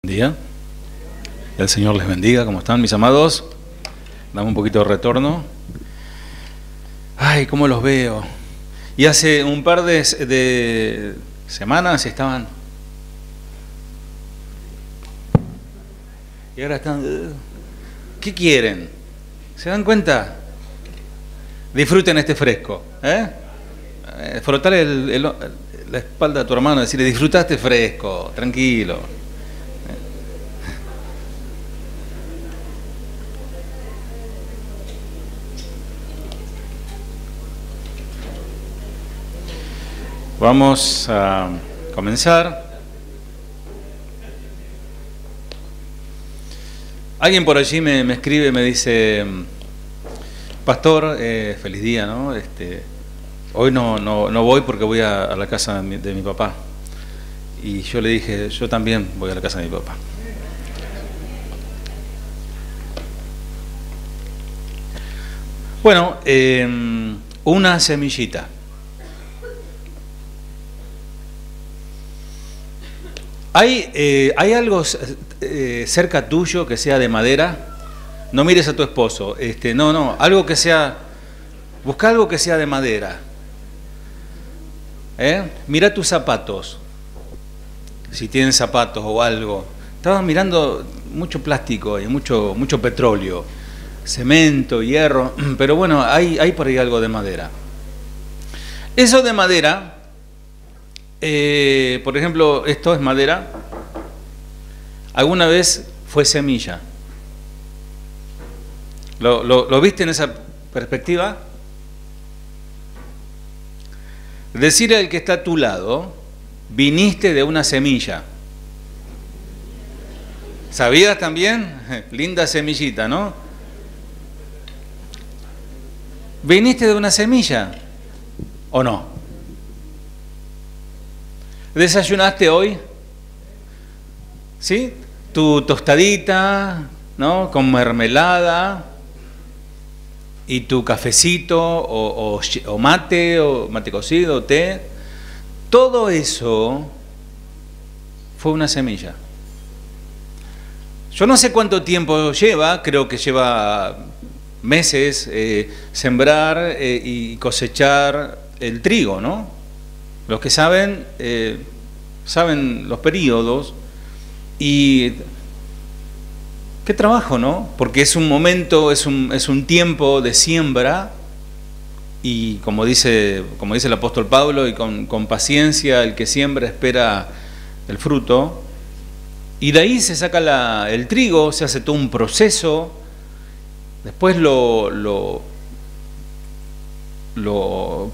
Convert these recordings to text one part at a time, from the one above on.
Buen día. El Señor les bendiga. ¿Cómo están, mis amados? Dame un poquito de retorno. Ay, cómo los veo. Y hace un par de semanas estaban. Y ahora están. ¿Qué quieren? ¿Se dan cuenta? Disfruten este fresco. Frotarle la espalda a tu hermano y decirle: disfruta este fresco, tranquilo. Vamos a comenzar. Alguien por allí me escribe, me dice: pastor, feliz día, ¿no? Hoy no voy porque voy a la casa de mi papá. Y yo le dije: yo también voy a la casa de mi papá. Bueno, una semillita. ¿Hay algo cerca tuyo que sea de madera? No mires a tu esposo. Algo que sea. Busca algo que sea de madera. Mira tus zapatos. Si tienen zapatos o algo. Estaba mirando mucho plástico y mucho petróleo, cemento, hierro. Pero bueno, hay por ahí algo de madera. Eso de madera. Por ejemplo, esto es madera. ¿Alguna vez fue semilla? ¿Lo viste en esa perspectiva? Decirle al que está a tu lado: viniste de una semilla. ¿Sabías también? Linda semillita, ¿no? ¿Viniste de una semilla o no? ¿Desayunaste hoy? ¿Sí? Tu tostadita, ¿no? Con mermelada y tu cafecito o mate cocido, té. Todo eso fue una semilla. Yo no sé cuánto tiempo lleva, creo que lleva meses sembrar y cosechar el trigo, ¿no? Los que saben los periodos. Y qué trabajo, ¿no? Porque es un momento, es un tiempo de siembra. Y como dice el apóstol Pablo, y con paciencia el que siembra espera el fruto. Y de ahí se saca el trigo, se hace todo un proceso. Después lo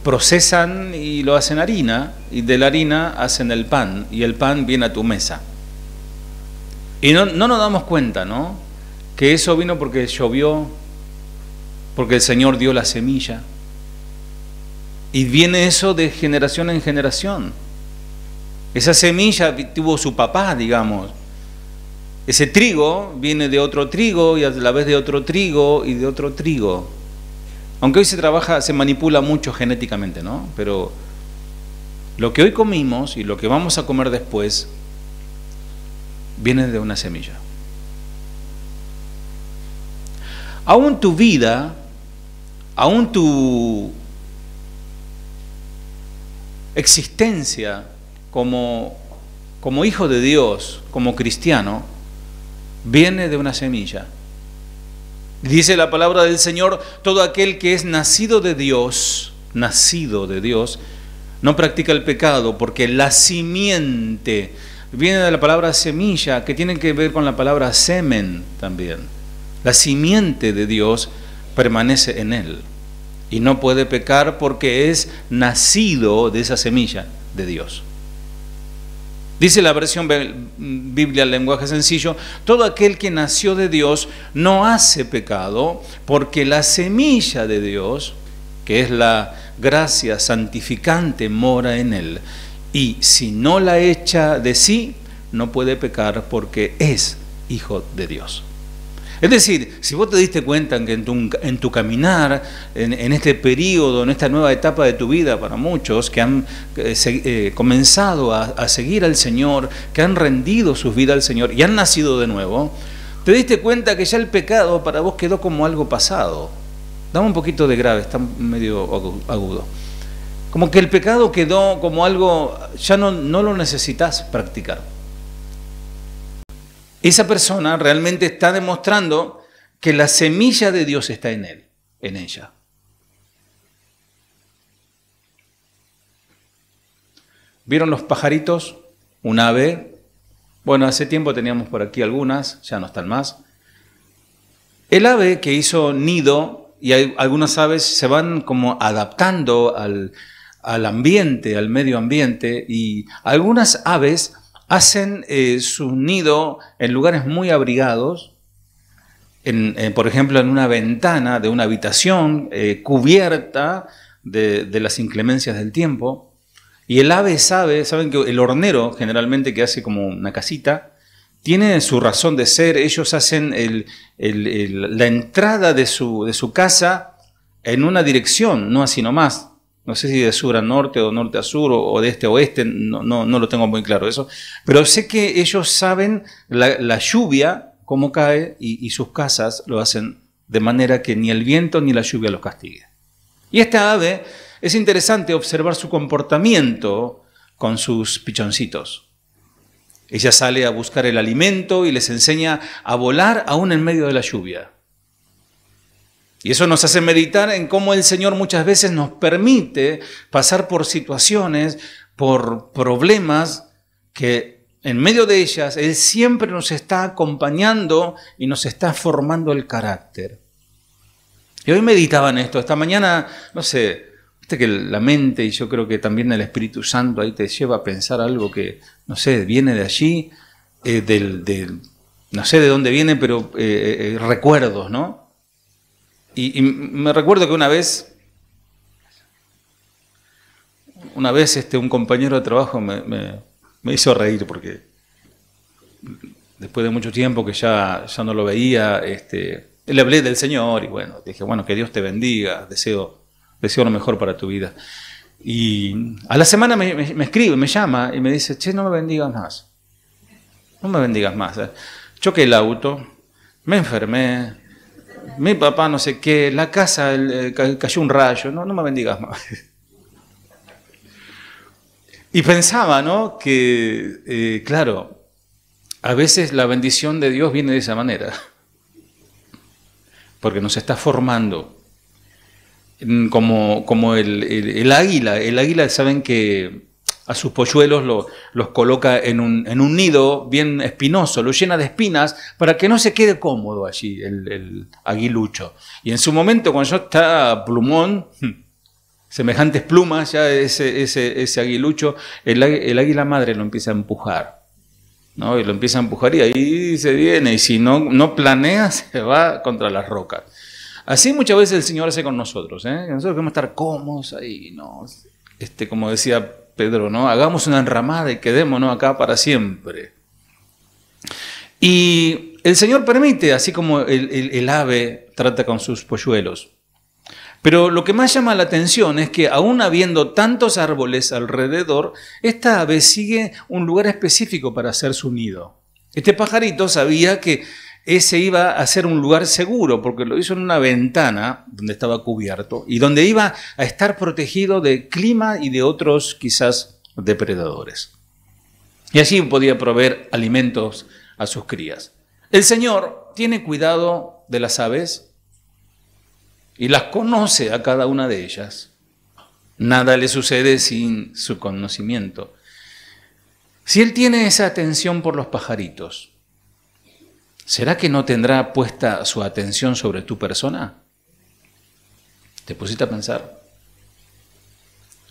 procesan y lo hacen harina, y de la harina hacen el pan, y el pan viene a tu mesa. Y no nos damos cuenta, ¿no? Que eso vino porque llovió, porque el Señor dio la semilla, y viene eso de generación en generación. Esa semilla tuvo su papá, digamos. Ese trigo viene de otro trigo, y a la vez de otro trigo y de otro trigo. Aunque hoy se manipula mucho genéticamente, ¿no? Pero lo que hoy comimos y lo que vamos a comer después viene de una semilla. Aún tu vida, aún tu existencia como hijo de Dios, como cristiano, viene de una semilla. Dice la palabra del Señor: todo aquel que es nacido de Dios, no practica el pecado, porque la simiente viene de la palabra semilla, que tiene que ver con la palabra semen también. La simiente de Dios permanece en él y no puede pecar porque es nacido de esa semilla de Dios. Dice la versión Biblia, el lenguaje sencillo: todo aquel que nació de Dios no hace pecado, porque la semilla de Dios, que es la gracia santificante, mora en él. Y si no la echa de sí, no puede pecar porque es hijo de Dios. Es decir, si vos te diste cuenta que en tu caminar, en este periodo, en esta nueva etapa de tu vida para muchos que han comenzado a seguir al Señor, que han rendido sus vidas al Señor y han nacido de nuevo, te diste cuenta que ya el pecado para vos quedó como algo pasado. Dame un poquito de grave, está medio agudo. Como que el pecado quedó como algo, ya no lo necesitas practicar. Esa persona realmente está demostrando que la semilla de Dios está en él, en ella. ¿Vieron los pajaritos? Un ave. Bueno, hace tiempo teníamos por aquí algunas, ya no están más. El ave que hizo nido, y algunas aves se van como adaptando al ambiente, al medio ambiente, y algunas aves hacen su nido en lugares muy abrigados, por ejemplo, en una ventana de una habitación cubierta de las inclemencias del tiempo. Y el ave saben que el hornero, generalmente, que hace como una casita, tiene su razón de ser. Ellos hacen la entrada de su casa en una dirección, no así nomás. No sé si de sur a norte o norte a sur o de este a oeste, no lo tengo muy claro eso. Pero sé que ellos saben la lluvia, cómo cae, y sus casas lo hacen de manera que ni el viento ni la lluvia los castigue. Y esta ave, es interesante observar su comportamiento con sus pichoncitos. Ella sale a buscar el alimento y les enseña a volar aún en medio de la lluvia. Y eso nos hace meditar en cómo el Señor muchas veces nos permite pasar por situaciones, por problemas, que en medio de ellas Él siempre nos está acompañando y nos está formando el carácter. Y hoy meditaba en esto. Esta mañana, no sé, viste que la mente, y yo creo que también el Espíritu Santo ahí te lleva a pensar algo que, no sé, viene de allí, no sé de dónde viene, pero recuerdos, ¿no? Y me recuerdo que una vez un compañero de trabajo me hizo reír porque después de mucho tiempo que ya no lo veía, le hablé del Señor y bueno, dije, bueno, que Dios te bendiga, deseo lo mejor para tu vida. Y a la semana me escribe, me llama y me dice, che, no me bendigas más. No me bendigas más. Choqué el auto, me enfermé. Mi papá no sé qué, la casa cayó un rayo, no me bendigas más. Y pensaba, ¿no? Que, claro, a veces la bendición de Dios viene de esa manera, porque nos está formando como el águila. El águila, saben que a sus polluelos los coloca en un nido bien espinoso, lo llena de espinas para que no se quede cómodo allí el aguilucho. Y en su momento, cuando ya está plumón, semejantes plumas, ya ese aguilucho, el águila madre lo empieza a empujar, ¿no? Y lo empieza a empujar y ahí se viene, y si no planea, se va contra las rocas. Así muchas veces el Señor hace con nosotros, ¿eh? Nosotros queremos estar cómodos ahí, ¿no? Como decía Pedro, ¿no? Hagamos una enramada y quedémonos acá para siempre. Y el Señor permite, así como el ave trata con sus polluelos. Pero lo que más llama la atención es que aún habiendo tantos árboles alrededor, esta ave sigue un lugar específico para hacer su nido. Este pajarito sabía que ese iba a ser un lugar seguro, porque lo hizo en una ventana donde estaba cubierto y donde iba a estar protegido del clima y de otros quizás depredadores. Y allí podía proveer alimentos a sus crías. El Señor tiene cuidado de las aves y las conoce a cada una de ellas. Nada le sucede sin su conocimiento. Si Él tiene esa atención por los pajaritos, ¿será que no tendrá puesta su atención sobre tu persona? ¿Te pusiste a pensar?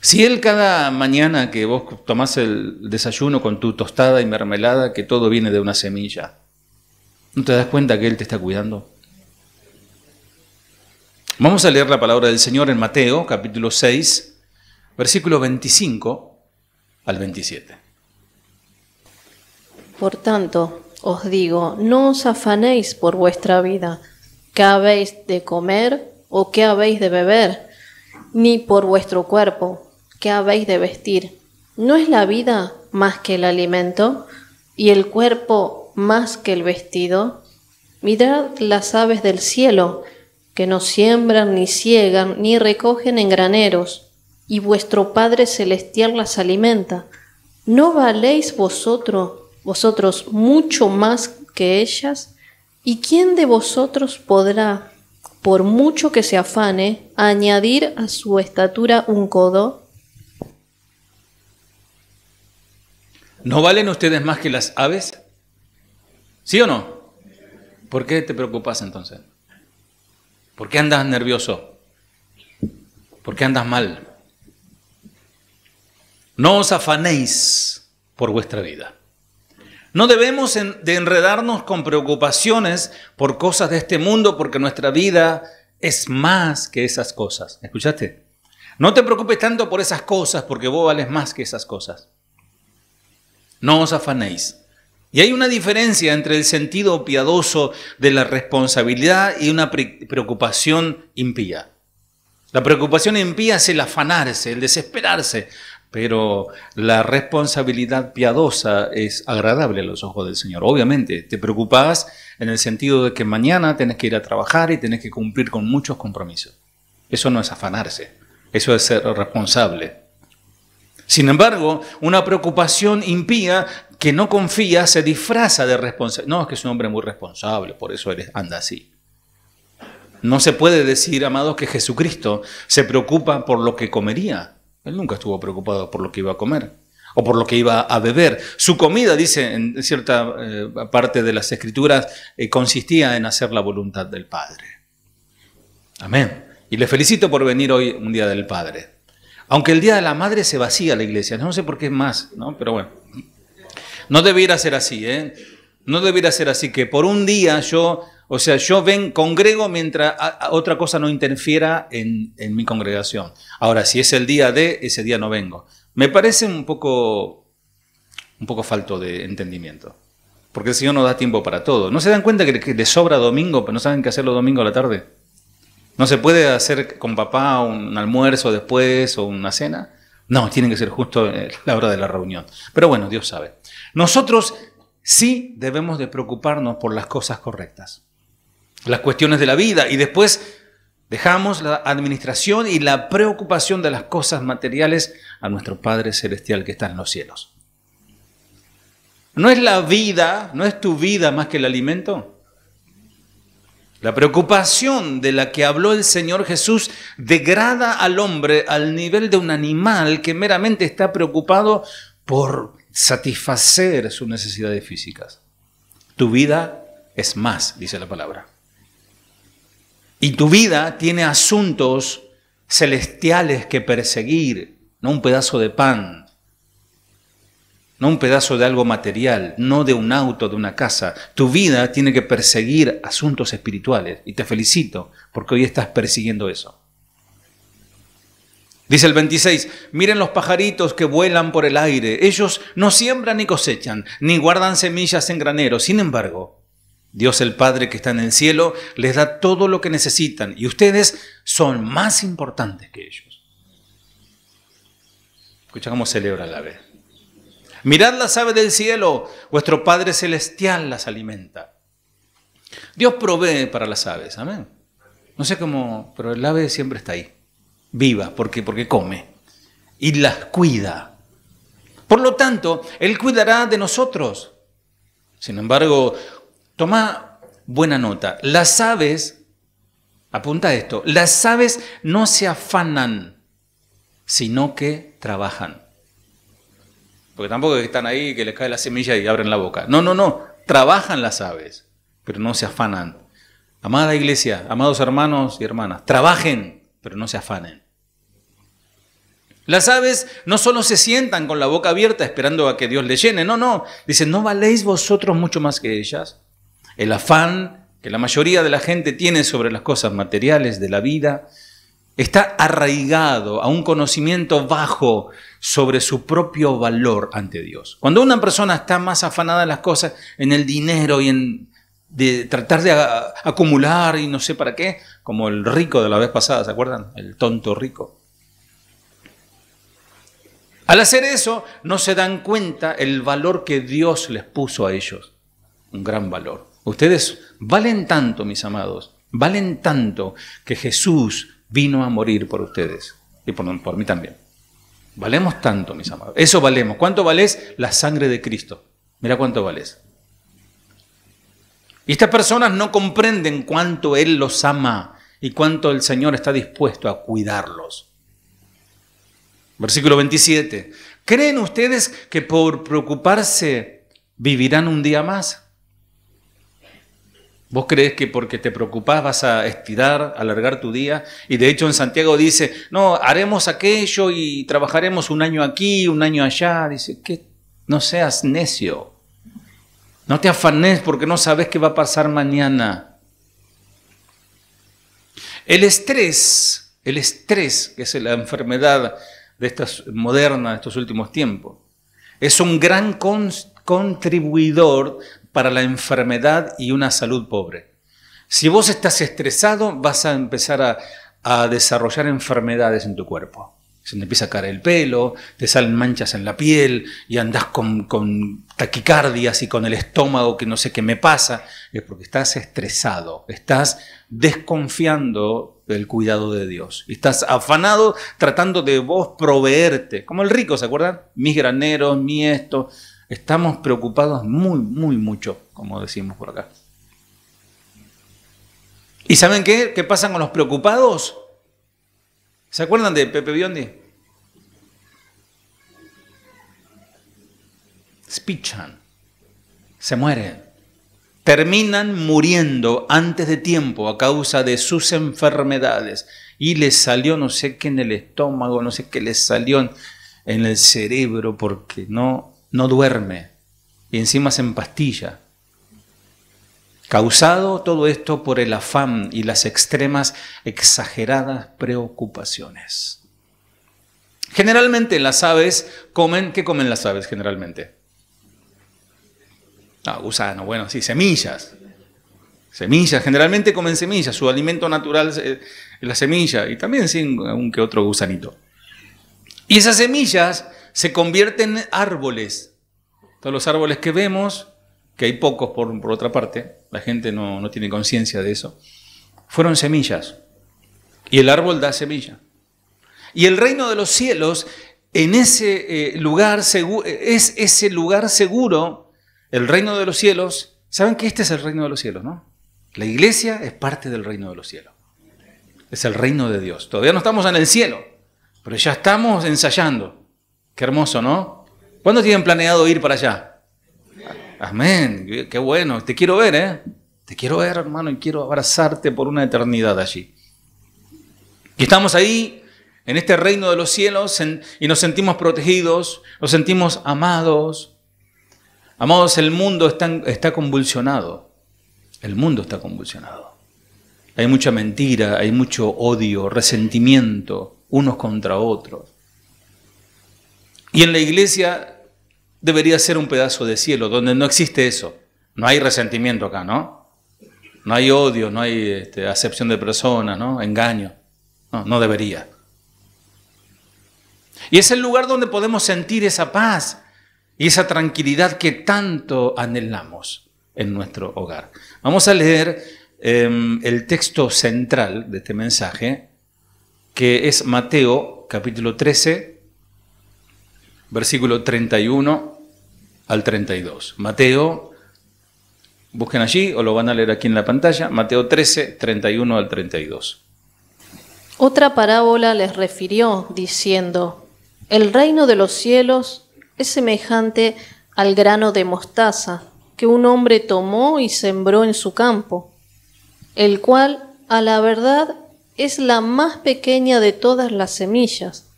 Si Él cada mañana que vos tomás el desayuno con tu tostada y mermelada, que todo viene de una semilla, ¿no te das cuenta que Él te está cuidando? Vamos a leer la palabra del Señor en Mateo, capítulo 6, versículo 25 al 27. Por tanto, os digo, no os afanéis por vuestra vida, qué habéis de comer o qué habéis de beber, ni por vuestro cuerpo, qué habéis de vestir. ¿No es la vida más que el alimento y el cuerpo más que el vestido? Mirad las aves del cielo, que no siembran, ni siegan, ni recogen en graneros, y vuestro Padre Celestial las alimenta. ¿No valéis vosotros mucho más que ellas? ¿Y quién de vosotros podrá, por mucho que se afane, añadir a su estatura un codo? ¿No valen ustedes más que las aves? ¿Sí o no? ¿Por qué te preocupas entonces? ¿Por qué andas nervioso? ¿Por qué andas mal? No os afanéis por vuestra vida. No debemos de enredarnos con preocupaciones por cosas de este mundo, porque nuestra vida es más que esas cosas. ¿Escuchaste? No te preocupes tanto por esas cosas, porque vos vales más que esas cosas. No os afanéis. Y hay una diferencia entre el sentido piadoso de la responsabilidad y una preocupación impía. La preocupación impía es el afanarse, el desesperarse, pero la responsabilidad piadosa es agradable a los ojos del Señor. Obviamente, te preocupas en el sentido de que mañana tenés que ir a trabajar y tenés que cumplir con muchos compromisos. Eso no es afanarse, eso es ser responsable. Sin embargo, una preocupación impía que no confía se disfraza de responsabilidad. No, es que es un hombre muy responsable, por eso él anda así. No se puede decir, amados, que Jesucristo se preocupa por lo que comería. Él nunca estuvo preocupado por lo que iba a comer o por lo que iba a beber. Su comida, dice en cierta parte de las Escrituras, consistía en hacer la voluntad del Padre. Amén. Y le felicito por venir hoy, un día del Padre. Aunque el Día de la Madre se vacía la iglesia. No sé por qué es más, ¿no? Pero bueno. No debiera ser así, ¿eh? No debiera ser así, que por un día yo congrego mientras otra cosa no interfiera en mi congregación. Ahora, si es el día de, ese día no vengo. Me parece un poco falto de entendimiento. Porque el Señor no da tiempo para todo. ¿No se dan cuenta que les sobra domingo, pero no saben qué hacer los domingos a la tarde? ¿No se puede hacer con papá un almuerzo después o una cena? No, tiene que ser justo la hora de la reunión. Pero bueno, Dios sabe. Nosotros sí debemos de preocuparnos por las cosas correctas, las cuestiones de la vida, y después dejamos la administración y la preocupación de las cosas materiales a nuestro Padre Celestial que está en los cielos. ¿No es la vida, no es tu vida más que el alimento? La preocupación de la que habló el Señor Jesús degrada al hombre al nivel de un animal que meramente está preocupado por satisfacer sus necesidades físicas. Tu vida es más, dice la palabra. Y tu vida tiene asuntos celestiales que perseguir, no un pedazo de pan, no un pedazo de algo material, no de un auto, de una casa. Tu vida tiene que perseguir asuntos espirituales. Y te felicito porque hoy estás persiguiendo eso. Dice el 26, miren los pajaritos que vuelan por el aire. Ellos no siembran ni cosechan, ni guardan semillas en graneros. Sin embargo, Dios el Padre que está en el cielo les da todo lo que necesitan. Y ustedes son más importantes que ellos. Escucha cómo celebra la ave. Mirad las aves del cielo, vuestro Padre Celestial las alimenta. Dios provee para las aves, amén. No sé cómo, pero el ave siempre está ahí, viva, porque come y las cuida. Por lo tanto, Él cuidará de nosotros. Sin embargo, toma buena nota. Las aves, apunta esto, las aves no se afanan, sino que trabajan. Porque tampoco es que están ahí, que les cae la semilla y abren la boca. No. Trabajan las aves, pero no se afanan. Amada iglesia, amados hermanos y hermanas, trabajen, pero no se afanen. Las aves no solo se sientan con la boca abierta esperando a que Dios les llene. No. Dicen, ¿no valéis vosotros mucho más que ellas? El afán que la mayoría de la gente tiene sobre las cosas materiales de la vida está arraigado a un conocimiento bajo sobre su propio valor ante Dios. Cuando una persona está más afanada en las cosas, en el dinero y en de tratar de acumular y no sé para qué, como el rico de la vez pasada, ¿se acuerdan? El tonto rico. Al hacer eso, no se dan cuenta el valor que Dios les puso a ellos. Un gran valor. Ustedes valen tanto, mis amados, valen tanto que Jesús vino a morir por ustedes y por mí también. Valemos tanto, mis amados. Eso valemos. ¿Cuánto valés? La sangre de Cristo. Mira cuánto valés. Y estas personas no comprenden cuánto Él los ama y cuánto el Señor está dispuesto a cuidarlos. Versículo 27. ¿Creen ustedes que por preocuparse vivirán un día más? ¿Vos crees que porque te preocupás vas a estirar, alargar tu día? Y de hecho en Santiago dice, no, haremos aquello y trabajaremos un año aquí, un año allá. Dice, que no seas necio. No te afanes porque no sabes qué va a pasar mañana. El estrés, que es la enfermedad de estas modernas, de estos últimos tiempos, es un gran contribuidor para la enfermedad y una salud pobre. Si vos estás estresado, vas a empezar a desarrollar enfermedades en tu cuerpo. Se te empieza a caer el pelo, te salen manchas en la piel y andás con taquicardias y con el estómago que no sé qué me pasa. Es porque estás estresado, estás desconfiando del cuidado de Dios. Y estás afanado tratando de vos proveerte. Como el rico, ¿se acuerdan? Mis graneros, mi esto. Estamos preocupados muy mucho, como decimos por acá. ¿Y saben qué? ¿Qué pasa con los preocupados? ¿Se acuerdan de Pepe Biondi? Spichan. Se mueren. Terminan muriendo antes de tiempo a causa de sus enfermedades. Y les salió no sé qué en el estómago, no sé qué les salió en el cerebro porque no duerme. Y encima se empastilla. Causado todo esto por el afán y las extremas, exageradas preocupaciones. Generalmente las aves comen, ¿qué comen las aves generalmente? Gusano, bueno, sí, semillas. Semillas, generalmente comen semillas, su alimento natural es la semilla y también sí, un que otro gusanito. Y esas semillas se convierten en árboles. Todos los árboles que vemos, que hay pocos por otra parte, la gente no tiene conciencia de eso, fueron semillas. Y el árbol da semilla. Y el reino de los cielos, en ese lugar es ese lugar seguro, el reino de los cielos. ¿Saben que este es el reino de los cielos, no? La iglesia es parte del reino de los cielos. Es el reino de Dios. Todavía no estamos en el cielo, pero ya estamos ensayando. Qué hermoso, ¿no? ¿Cuándo tienen planeado ir para allá? Amén, qué bueno, te quiero ver, ¿eh? Te quiero ver, hermano, y quiero abrazarte por una eternidad allí. Y estamos ahí, en este reino de los cielos, y nos sentimos protegidos, nos sentimos amados. Amados, el mundo está convulsionado. El mundo está convulsionado. Hay mucha mentira, hay mucho odio, resentimiento, unos contra otros. Y en la iglesia debería ser un pedazo de cielo donde no existe eso. No hay resentimiento acá, ¿no? No hay odio, no hay acepción de personas, ¿no? Engaño. No debería. Y es el lugar donde podemos sentir esa paz y esa tranquilidad que tanto anhelamos en nuestro hogar. Vamos a leer el texto central de este mensaje, que es Mateo capítulo 13, versículo 31 al 32. Mateo, busquen allí o lo van a leer aquí en la pantalla, Mateo 13, 31 al 32. Otra parábola les refirió, diciendo, el reino de los cielos es semejante al grano de mostaza que un hombre tomó y sembró en su campo, el cual, a la verdad, es la más pequeña de todas las semillas,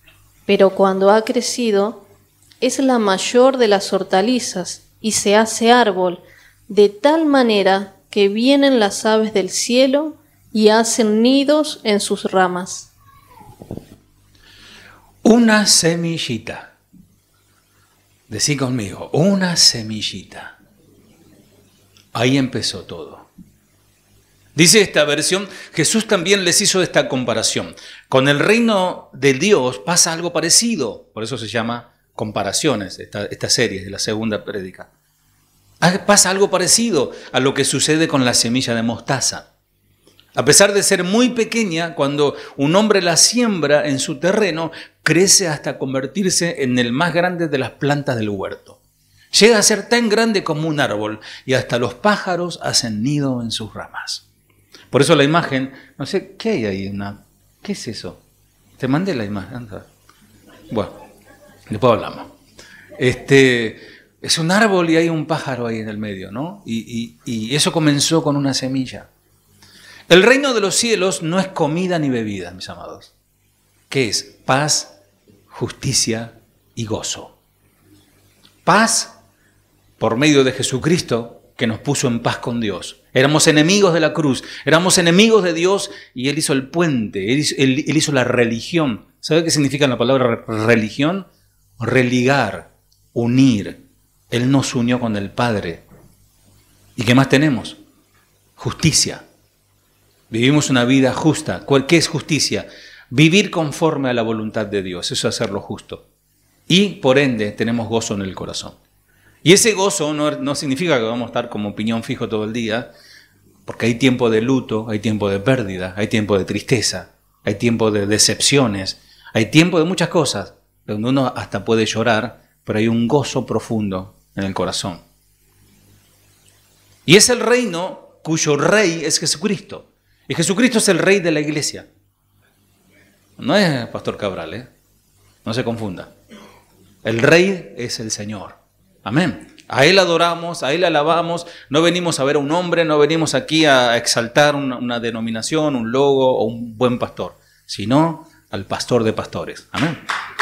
pero cuando ha crecido, es la mayor de las hortalizas y se hace árbol, de tal manera que vienen las aves del cielo y hacen nidos en sus ramas. Una semillita. Decí conmigo, una semillita. Ahí empezó todo. Dice esta versión, Jesús también les hizo esta comparación. Con el reino de Dios pasa algo parecido. Por eso se llama comparaciones, esta serie de la segunda prédica. Pasa algo parecido a lo que sucede con la semilla de mostaza. A pesar de ser muy pequeña, cuando un hombre la siembra en su terreno, crece hasta convertirse en el más grande de las plantas del huerto. Llega a ser tan grande como un árbol y hasta los pájaros hacen nido en sus ramas. Por eso la imagen, no sé, ¿qué hay ahí? ¿Qué es eso? Te mandé la imagen. Anda. Bueno, después hablamos. Es un árbol y hay un pájaro ahí en el medio, ¿no? Y eso comenzó con una semilla. El reino de los cielos no es comida ni bebida, mis amados. ¿Qué es? Paz, justicia y gozo. Paz por medio de Jesucristo, que nos puso en paz con Dios. Éramos enemigos de la cruz, éramos enemigos de Dios y Él hizo el puente, Él hizo la religión. ¿Sabe qué significa la palabra religión? Religar, unir. Él nos unió con el Padre. ¿Y qué más tenemos? Justicia. Vivimos una vida justa. ¿Qué es justicia? Vivir conforme a la voluntad de Dios. Eso es hacer lo justo. Y por ende tenemos gozo en el corazón. Y ese gozo no significa que vamos a estar como piñón fijo todo el día, porque hay tiempo de luto, hay tiempo de pérdida, hay tiempo de tristeza, hay tiempo de decepciones, hay tiempo de muchas cosas, donde uno hasta puede llorar, pero hay un gozo profundo en el corazón. Y es el reino cuyo rey es Jesucristo. Y Jesucristo es el rey de la iglesia. No es Pastor Cabral, ¿eh? No se confunda. El rey es el Señor. Amén. A Él adoramos, a Él alabamos. No venimos a ver a un hombre, no venimos aquí a exaltar una denominación, un logo o un buen pastor, sino al pastor de pastores. Amén.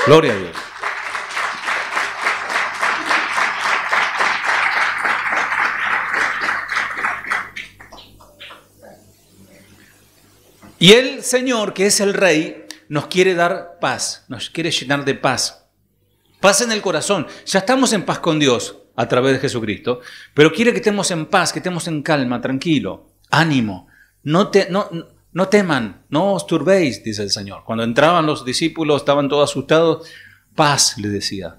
Gloria a Dios. Y el Señor, que es el Rey, nos quiere dar paz, nos quiere llenar de paz. Paz en el corazón. Ya estamos en paz con Dios a través de Jesucristo, pero quiere que estemos en paz, que estemos en calma, tranquilo, ánimo. No teman, no os turbéis, dice el Señor. Cuando entraban los discípulos, estaban todos asustados. Paz, le decía.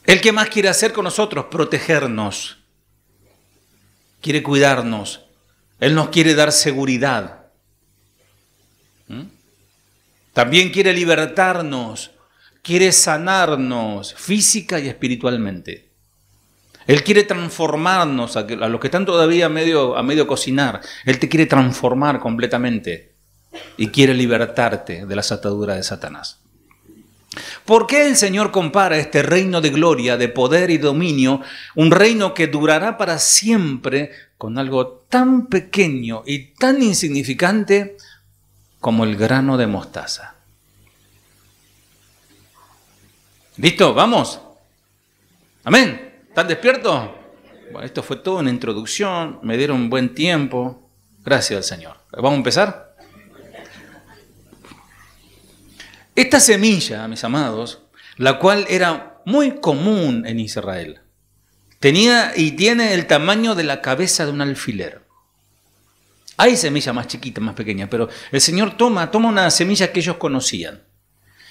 ¿Él qué más quiere hacer con nosotros? Protegernos. Quiere cuidarnos. Él nos quiere dar seguridad. También quiere libertarnos. Quiere sanarnos física y espiritualmente. Él quiere transformarnos a los que están todavía a medio cocinar. Él te quiere transformar completamente y quiere libertarte de las ataduras de Satanás. ¿Por qué el Señor compara este reino de gloria, de poder y dominio, un reino que durará para siempre, con algo tan pequeño y tan insignificante como el grano de mostaza? ¿Listo? ¿Vamos? ¿Amén? ¿Están despiertos? Bueno, esto fue todo una introducción, me dieron buen tiempo. Gracias al Señor. ¿Vamos a empezar? Esta semilla, mis amados, la cual era muy común en Israel, tenía y tiene el tamaño de la cabeza de un alfiler. Hay semillas más chiquitas, más pequeñas, pero el Señor toma una semilla que ellos conocían.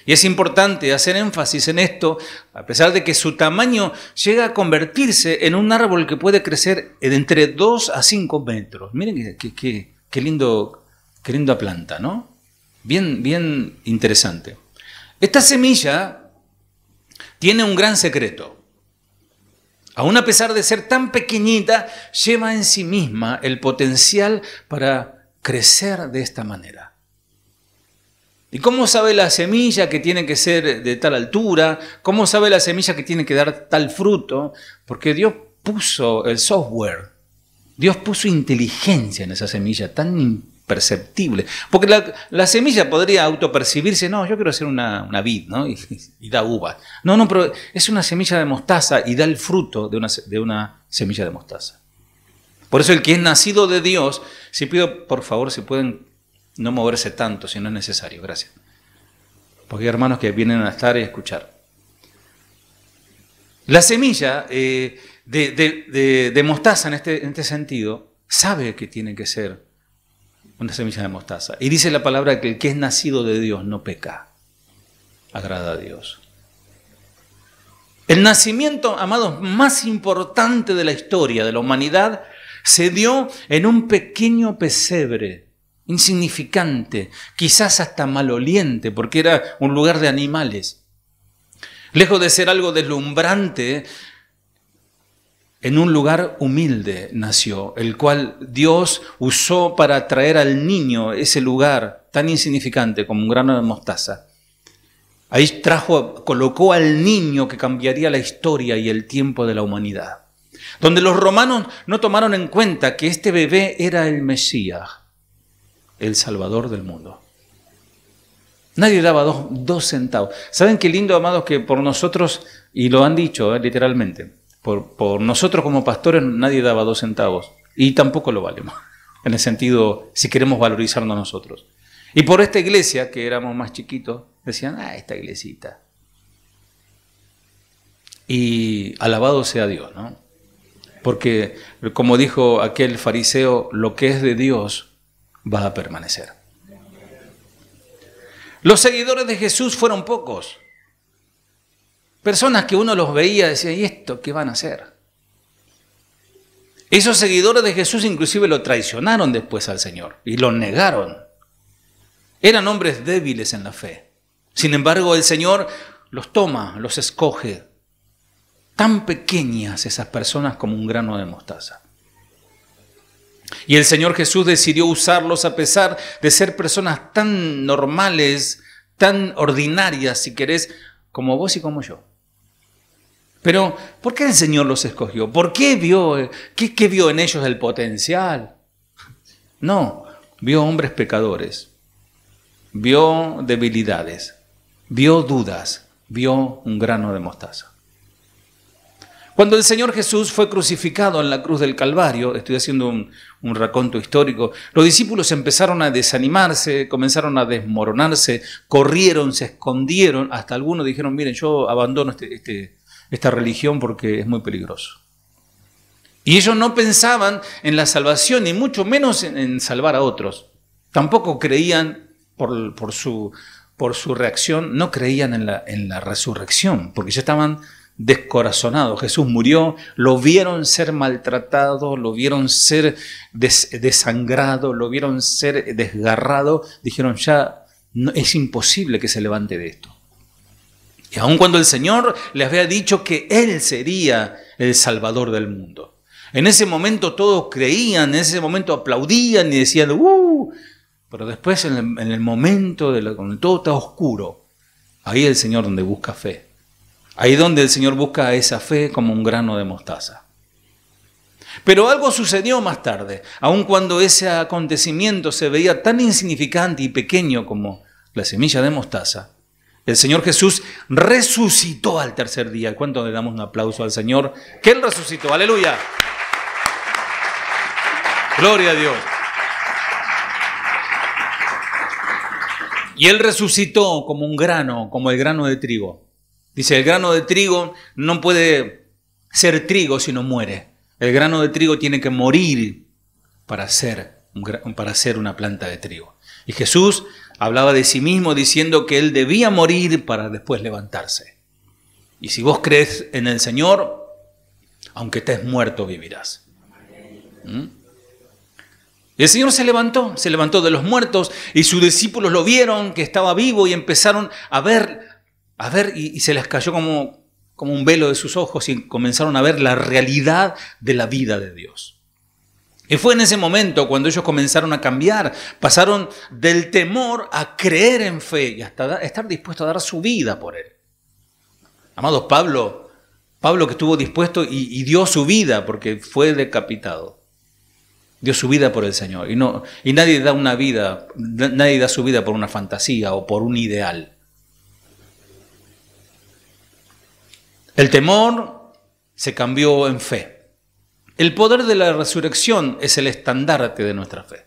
Y es importante hacer énfasis en esto, a pesar de que su tamaño llega a convertirse en un árbol que puede crecer de entre 2 a 5 metros. Miren qué linda planta, ¿no? Bien interesante. Esta semilla tiene un gran secreto. Aún a pesar de ser tan pequeñita, lleva en sí misma el potencial para crecer de esta manera. ¿Y cómo sabe la semilla que tiene que ser de tal altura? ¿Cómo sabe la semilla que tiene que dar tal fruto? Porque Dios puso el software, Dios puso inteligencia en esa semilla tan imperceptible. Porque la semilla podría autopercibirse, no, yo quiero hacer una vid, ¿no? Y da uvas. No, pero es una semilla de mostaza y da el fruto de una semilla de mostaza. Por eso el que es nacido de Dios, si pido por favor, si pueden no moverse tanto si no es necesario, gracias. Porque hay hermanos que vienen a estar y a escuchar. La semilla de mostaza en este sentido sabe que tiene que ser una semilla de mostaza. Y dice la palabra que el que es nacido de Dios no peca, agrada a Dios. El nacimiento, amados, más importante de la historia de la humanidad se dio en un pequeño pesebre, insignificante, quizás hasta maloliente, porque era un lugar de animales. Lejos de ser algo deslumbrante, en un lugar humilde nació, el cual Dios usó para traer al niño ese lugar tan insignificante como un grano de mostaza. Ahí colocó al niño que cambiaría la historia y el tiempo de la humanidad. Donde los romanos no tomaron en cuenta que este bebé era el Mesías, el Salvador del mundo. Nadie daba dos centavos. ¿Saben qué lindo, amados, que por nosotros, y lo han dicho literalmente, por nosotros como pastores nadie daba 2 centavos y tampoco lo valemos, en el sentido, si queremos valorizarnos nosotros. Y por esta iglesia, que éramos más chiquitos, decían, esta iglesita. Y alabado sea Dios, ¿no? Porque, como dijo aquel fariseo, lo que es de Dios va a permanecer. Los seguidores de Jesús fueron pocos. Personas que uno los veía y decía, ¿y esto qué van a hacer? Esos seguidores de Jesús inclusive lo traicionaron después al Señor y lo negaron. Eran hombres débiles en la fe. Sin embargo, el Señor los toma, los escoge. Tan pequeñas esas personas como un grano de mostaza. Y el Señor Jesús decidió usarlos a pesar de ser personas tan normales, tan ordinarias, si querés, como vos y como yo. Pero, ¿por qué el Señor los escogió? ¿Por qué vio? ¿Qué vio en ellos el potencial? No, vio hombres pecadores, vio debilidades, vio dudas, vio un grano de mostaza. Cuando el Señor Jesús fue crucificado en la cruz del Calvario, estoy haciendo un raconto histórico, los discípulos empezaron a desanimarse, comenzaron a desmoronarse, corrieron, se escondieron, hasta algunos dijeron, miren, yo abandono esta religión porque es muy peligroso. Y ellos no pensaban en la salvación, ni mucho menos en salvar a otros. Tampoco creían, por su reacción, no creían en la resurrección, porque ya estaban descorazonados. Jesús murió, lo vieron ser maltratado, lo vieron ser desangrado, lo vieron ser desgarrado. Dijeron, ya no, es imposible que se levante de esto. Y aun cuando el Señor les había dicho que Él sería el Salvador del mundo. En ese momento todos creían, en ese momento aplaudían y decían, pero después en el momento cuando todo está oscuro, ahí el Señor donde busca fe. Ahí donde el Señor busca esa fe como un grano de mostaza. Pero algo sucedió más tarde, aun cuando ese acontecimiento se veía tan insignificante y pequeño como la semilla de mostaza. El Señor Jesús resucitó al tercer día. ¿Cuánto le damos un aplauso al Señor? Que Él resucitó. ¡Aleluya! Gloria a Dios. Y Él resucitó como un grano, como el grano de trigo. Dice, el grano de trigo no puede ser trigo si no muere. El grano de trigo tiene que morir para ser una planta de trigo. Y Jesús hablaba de sí mismo diciendo que Él debía morir para después levantarse. Y si vos crees en el Señor, aunque estés muerto, vivirás. Y el Señor se levantó de los muertos y sus discípulos lo vieron que estaba vivo y empezaron a ver y se les cayó como un velo de sus ojos y comenzaron a ver la realidad de la vida de Dios. Y fue en ese momento cuando ellos comenzaron a cambiar, pasaron del temor a creer en fe y hasta estar dispuestos a dar su vida por Él. Amados, Pablo que estuvo dispuesto y dio su vida porque fue decapitado. Dio su vida por el Señor. Y nadie da su vida por una fantasía o por un ideal. El temor se cambió en fe. El poder de la resurrección es el estandarte de nuestra fe.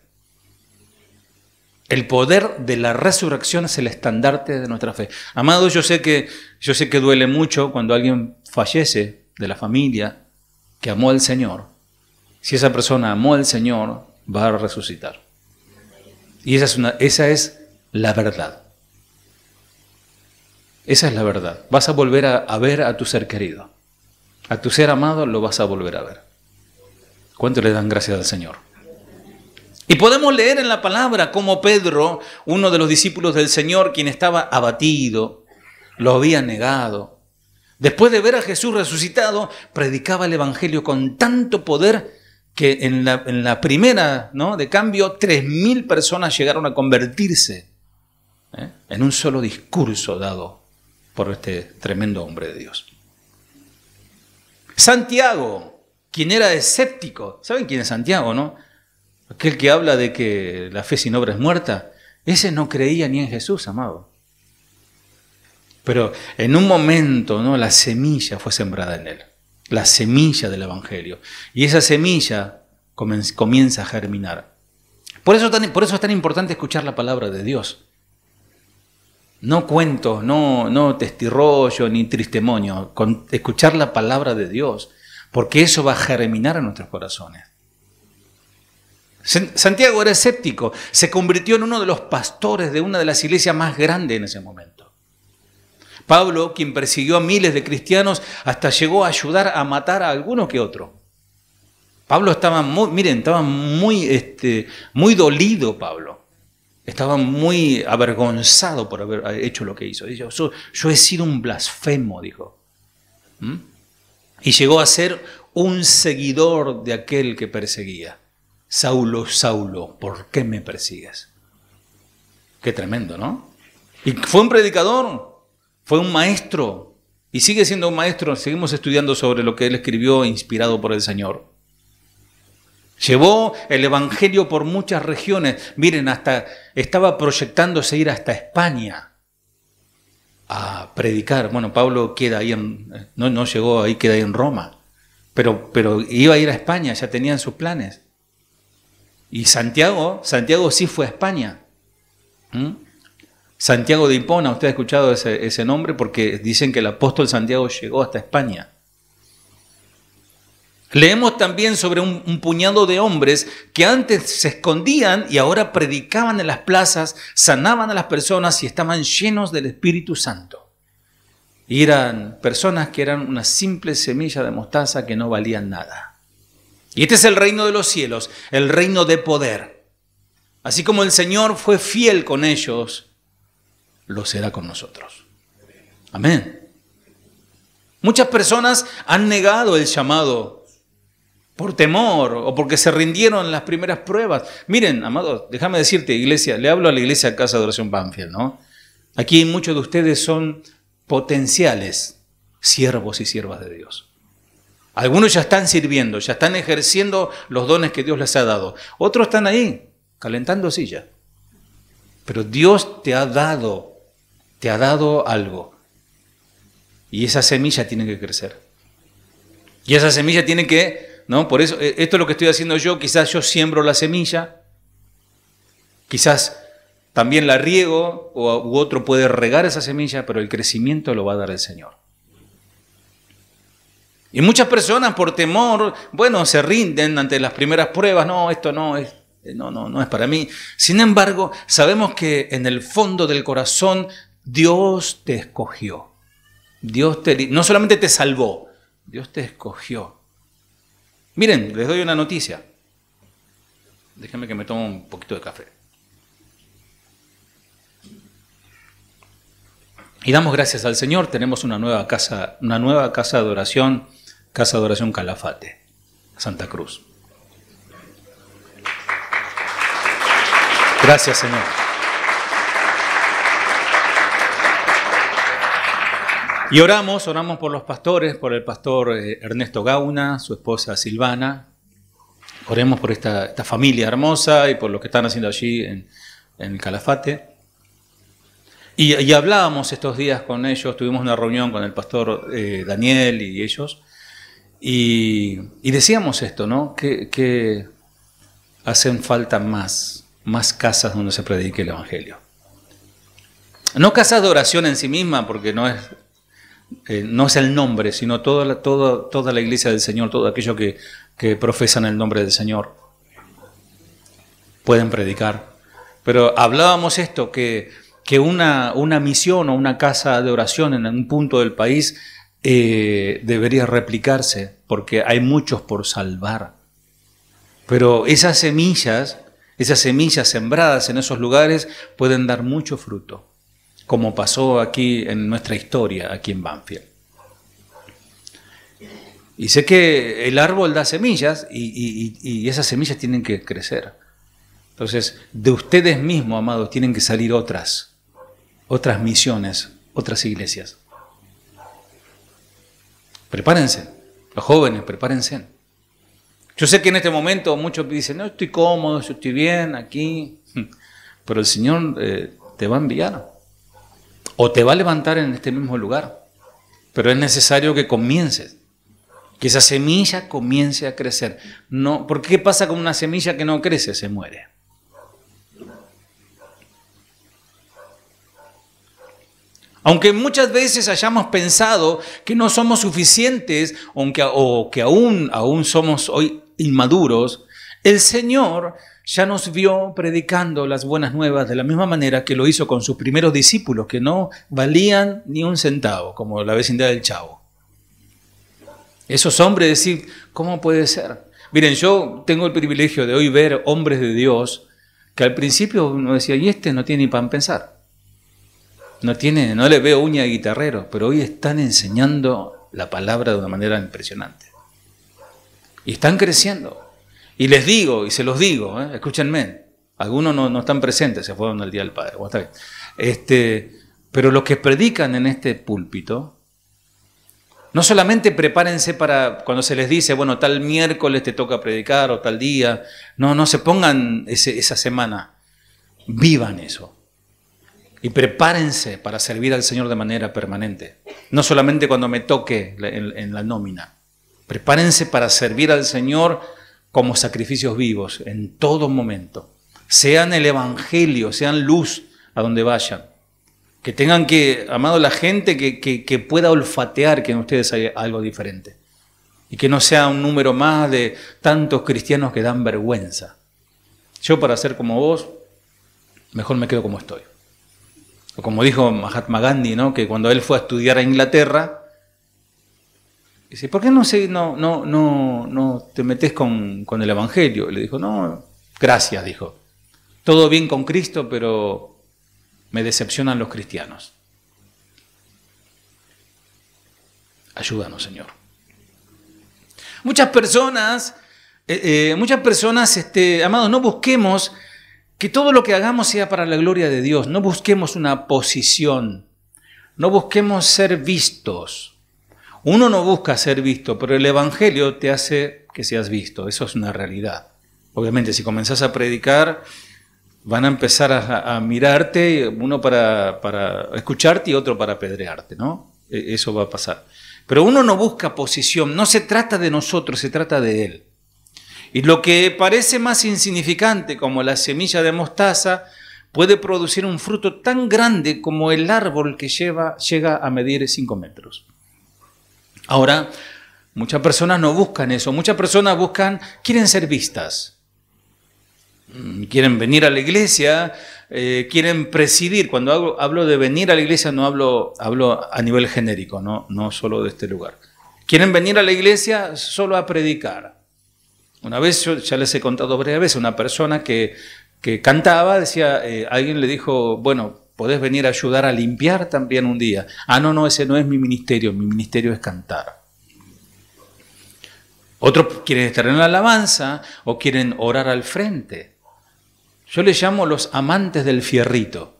El poder de la resurrección es el estandarte de nuestra fe. Amados, yo sé que duele mucho cuando alguien fallece de la familia que amó al Señor. Si esa persona amó al Señor, va a resucitar. Y esa es la verdad. Esa es la verdad. Vas a volver a ver a tu ser querido. A tu ser amado lo vas a volver a ver. ¿Cuánto le dan gracias al Señor? Y podemos leer en la palabra cómo Pedro, uno de los discípulos del Señor, quien estaba abatido, lo había negado. Después de ver a Jesús resucitado, predicaba el Evangelio con tanto poder que en la primera, ¿no?, de cambio, 3.000 personas llegaron a convertirse en un solo discurso dado por este tremendo hombre de Dios. Santiago, quien era escéptico, ¿saben quién es Santiago, no? Aquel que habla de que la fe sin obra es muerta. Ese no creía ni en Jesús, amado. Pero en un momento, ¿no?, la semilla fue sembrada en él. La semilla del Evangelio. Y esa semilla comienza a germinar. Por eso es tan importante escuchar la palabra de Dios. No cuentos, no testirrollo, ni tristemonio. Escuchar la palabra de Dios. Porque eso va a germinar en nuestros corazones. Santiago era escéptico. Se convirtió en uno de los pastores de una de las iglesias más grandes en ese momento. Pablo, quien persiguió a miles de cristianos, hasta llegó a ayudar a matar a alguno que otro. Pablo estaba muy dolido, Pablo. Estaba muy avergonzado por haber hecho lo que hizo. Yo he sido un blasfemo, dijo. Y llegó a ser un seguidor de aquel que perseguía. Saulo, Saulo, ¿por qué me persigues? Qué tremendo, ¿no? Y fue un predicador, fue un maestro, y sigue siendo un maestro. Seguimos estudiando sobre lo que él escribió, inspirado por el Señor. Llevó el Evangelio por muchas regiones. Miren, hasta estaba proyectándose ir hasta España a predicar. Bueno, Pablo queda ahí no llegó ahí, queda ahí en Roma, pero iba a ir a España, ya tenían sus planes. Y Santiago sí fue a España. Santiago de Hipona, usted ha escuchado ese nombre porque dicen que el apóstol Santiago llegó hasta España. Leemos también sobre un puñado de hombres que antes se escondían y ahora predicaban en las plazas, sanaban a las personas y estaban llenos del Espíritu Santo. Y eran personas que eran una simple semilla de mostaza que no valían nada. Y este es el reino de los cielos, el reino de poder. Así como el Señor fue fiel con ellos, lo será con nosotros. Amén. Muchas personas han negado el llamado por temor o porque se rindieron en las primeras pruebas. Miren, amados, déjame decirte, iglesia, le hablo a la iglesia Casa de Oración Banfield, ¿no? Aquí muchos de ustedes son potenciales siervos y siervas de Dios. Algunos ya están sirviendo, ya están ejerciendo los dones que Dios les ha dado. Otros están ahí, calentando silla. Pero Dios te ha dado algo. Y esa semilla tiene que crecer. Y esa semilla tiene que, ¿no? Por eso, esto es lo que estoy haciendo yo. Quizás yo siembro la semilla. Quizás también la riego, u otro puede regar esa semilla, pero el crecimiento lo va a dar el Señor. Y muchas personas por temor, se rinden ante las primeras pruebas. No, esto no es para mí. Sin embargo, sabemos que en el fondo del corazón Dios te escogió. No solamente te salvó, Dios te escogió. Miren, les doy una noticia. Déjenme que me tome un poquito de café. Y damos gracias al Señor. Tenemos una nueva casa de oración. Casa de Oración Calafate, Santa Cruz. Gracias, Señor. Y oramos por los pastores, por el pastor Ernesto Gauna, su esposa Silvana. Oremos por esta familia hermosa y por lo que están haciendo allí en el Calafate. Y hablábamos estos días con ellos, tuvimos una reunión con el pastor Daniel y ellos. Y decíamos esto, ¿no? Que hacen falta más más casas donde se predique el Evangelio. No casas de oración en sí misma, porque no es el nombre, sino toda la iglesia del Señor, todo aquello que profesan el nombre del Señor, pueden predicar. Pero hablábamos esto, que una misión o una casa de oración en un punto del país debería replicarse, porque hay muchos por salvar. Pero esas semillas sembradas en esos lugares pueden dar mucho fruto, como pasó aquí en nuestra historia, aquí en Banfield. Y sé que el árbol da semillas y esas semillas tienen que crecer. Entonces, de ustedes mismos, amados, tienen que salir otras misiones, otras iglesias. Prepárense, los jóvenes, prepárense. Yo sé que en este momento muchos dicen, no, estoy cómodo, yo estoy bien aquí, pero el Señor te va a enviar o te va a levantar en este mismo lugar, pero es necesario que comiences, que esa semilla comience a crecer. No, ¿por qué pasa con una semilla que no crece? Se muere. Aunque muchas veces hayamos pensado que no somos suficientes o que aún somos hoy inmaduros, el Señor ya nos vio predicando las buenas nuevas de la misma manera que lo hizo con sus primeros discípulos, que no valían ni un centavo, como la vecindad del Chavo. Esos hombres decir, ¿cómo puede ser? Miren, yo tengo el privilegio de hoy ver hombres de Dios que al principio uno decía, y este no tiene ni para pensar. No le veo uña de guitarrero, pero hoy están enseñando la palabra de una manera impresionante. Y están creciendo. Y les digo, y se los digo, escúchenme, algunos no están presentes, se fueron al Día del Padre. Bueno, está bien. Pero los que predican en este púlpito, no solamente prepárense para cuando se les dice, bueno, tal miércoles te toca predicar o tal día, no se pongan esa semana, vivan eso. Y prepárense para servir al Señor de manera permanente. No solamente cuando me toque en la nómina. Prepárense para servir al Señor como sacrificios vivos en todo momento. Sean el Evangelio, sean luz a donde vayan. Que tengan amado, la gente que pueda olfatear que en ustedes hay algo diferente. Y que no sea un número más de tantos cristianos que dan vergüenza. Yo, para ser como vos, mejor me quedo como estoy. O como dijo Mahatma Gandhi, ¿no? Que cuando él fue a estudiar a Inglaterra, dice, ¿por qué no te metes con el Evangelio? Y le dijo, no, gracias, dijo. Todo bien con Cristo, pero me decepcionan los cristianos. Ayúdanos, Señor. Muchas personas, amados, no busquemos que todo lo que hagamos sea para la gloria de Dios. No busquemos una posición. No busquemos ser vistos. Uno no busca ser visto, pero el Evangelio te hace que seas visto. Eso es una realidad. Obviamente, si comenzás a predicar, van a empezar a mirarte, uno para escucharte y otro para apedrearte, ¿no? Eso va a pasar. Pero uno no busca posición. No se trata de nosotros, se trata de Él. Y lo que parece más insignificante, como la semilla de mostaza, puede producir un fruto tan grande como el árbol que llega a medir 5 metros. Ahora, muchas personas no buscan eso. Muchas personas quieren ser vistas. Quieren venir a la iglesia, quieren presidir. Cuando hablo de venir a la iglesia no hablo a nivel genérico, no solo de este lugar. Quieren venir a la iglesia solo a predicar. Una vez, yo ya les he contado varias veces, una persona que cantaba, decía, alguien le dijo, bueno, ¿podés venir a ayudar a limpiar también un día? No, ese no es mi ministerio es cantar. Otros quieren estar en la alabanza o quieren orar al frente. Yo les llamo los amantes del fierrito.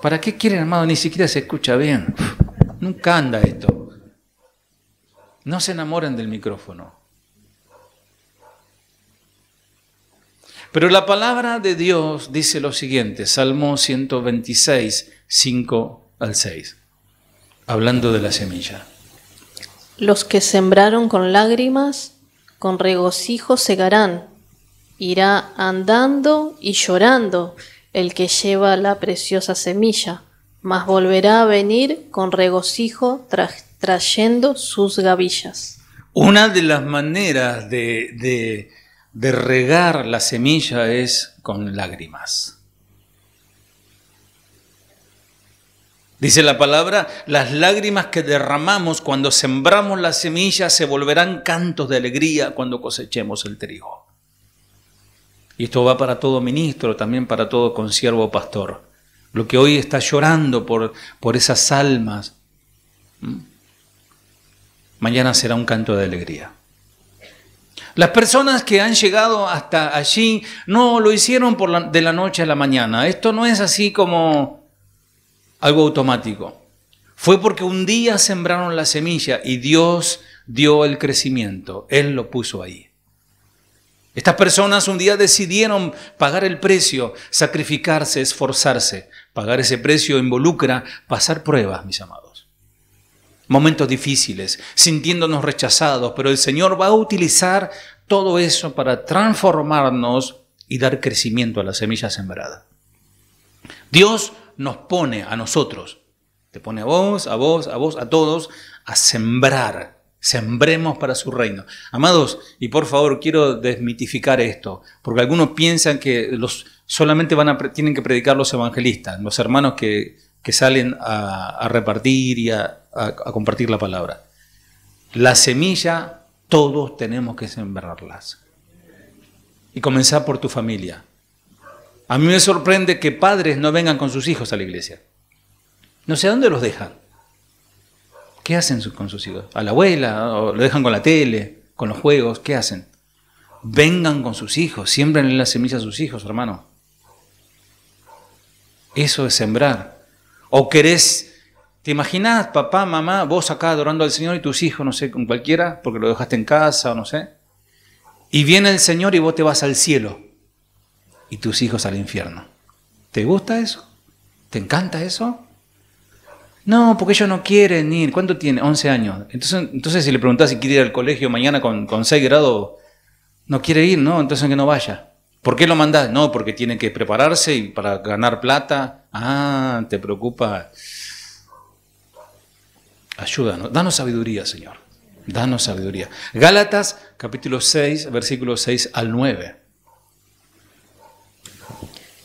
¿Para qué quieren, amado? Ni siquiera se escucha bien. Nunca anda esto. No se enamoren del micrófono. Pero la palabra de Dios dice lo siguiente, Salmo 126, 5 al 6, hablando de la semilla. Los que sembraron con lágrimas, con regocijo segarán. Irá andando y llorando el que lleva la preciosa semilla, mas volverá a venir con regocijo trayendo sus gavillas. Una de las maneras de regar la semilla es con lágrimas. Dice la palabra, las lágrimas que derramamos cuando sembramos la semilla se volverán cantos de alegría cuando cosechemos el trigo. Y esto va para todo ministro, también para todo consiervo o pastor. Lo que hoy está llorando por esas almas, mañana será un canto de alegría. Las personas que han llegado hasta allí no lo hicieron de la noche a la mañana. Esto no es así como algo automático. Fue porque un día sembraron la semilla y Dios dio el crecimiento. Él lo puso ahí. Estas personas un día decidieron pagar el precio, sacrificarse, esforzarse. Pagar ese precio involucra pasar pruebas, mis amados. Momentos difíciles, sintiéndonos rechazados, pero el Señor va a utilizar todo eso para transformarnos y dar crecimiento a la semilla sembrada. Dios nos pone a nosotros, te pone a vos, a todos, a sembrar. Sembremos para su reino. Amados, y por favor quiero desmitificar esto, porque algunos piensan que solamente tienen que predicar los evangelistas, los hermanos que salen a repartir y a compartir la palabra. La semilla, todos tenemos que sembrarlas. Y comenzar por tu familia. A mí me sorprende que padres no vengan con sus hijos a la iglesia. No sé a dónde los dejan. ¿Qué hacen con sus hijos? ¿A la abuela? ¿O lo dejan con la tele? ¿Con los juegos? ¿Qué hacen? Vengan con sus hijos, siembren la semilla a sus hijos, hermano. Eso es sembrar. O querés, ¿te imaginás, papá, mamá, vos acá adorando al Señor y tus hijos, no sé, con cualquiera, porque lo dejaste en casa o no sé? Y viene el Señor y vos te vas al cielo y tus hijos al infierno. ¿Te gusta eso? ¿Te encanta eso? No, porque ellos no quieren ir. ¿Cuánto tiene? 11 años. Entonces si le preguntás si quiere ir al colegio mañana con 6 grados, no quiere ir, ¿no? Entonces que no vaya. ¿Por qué lo mandás? No, porque tiene que prepararse y para ganar plata. Ah, te preocupa. Ayúdanos. Danos sabiduría, Señor. Danos sabiduría. Gálatas, capítulo 6, versículos 6 al 9.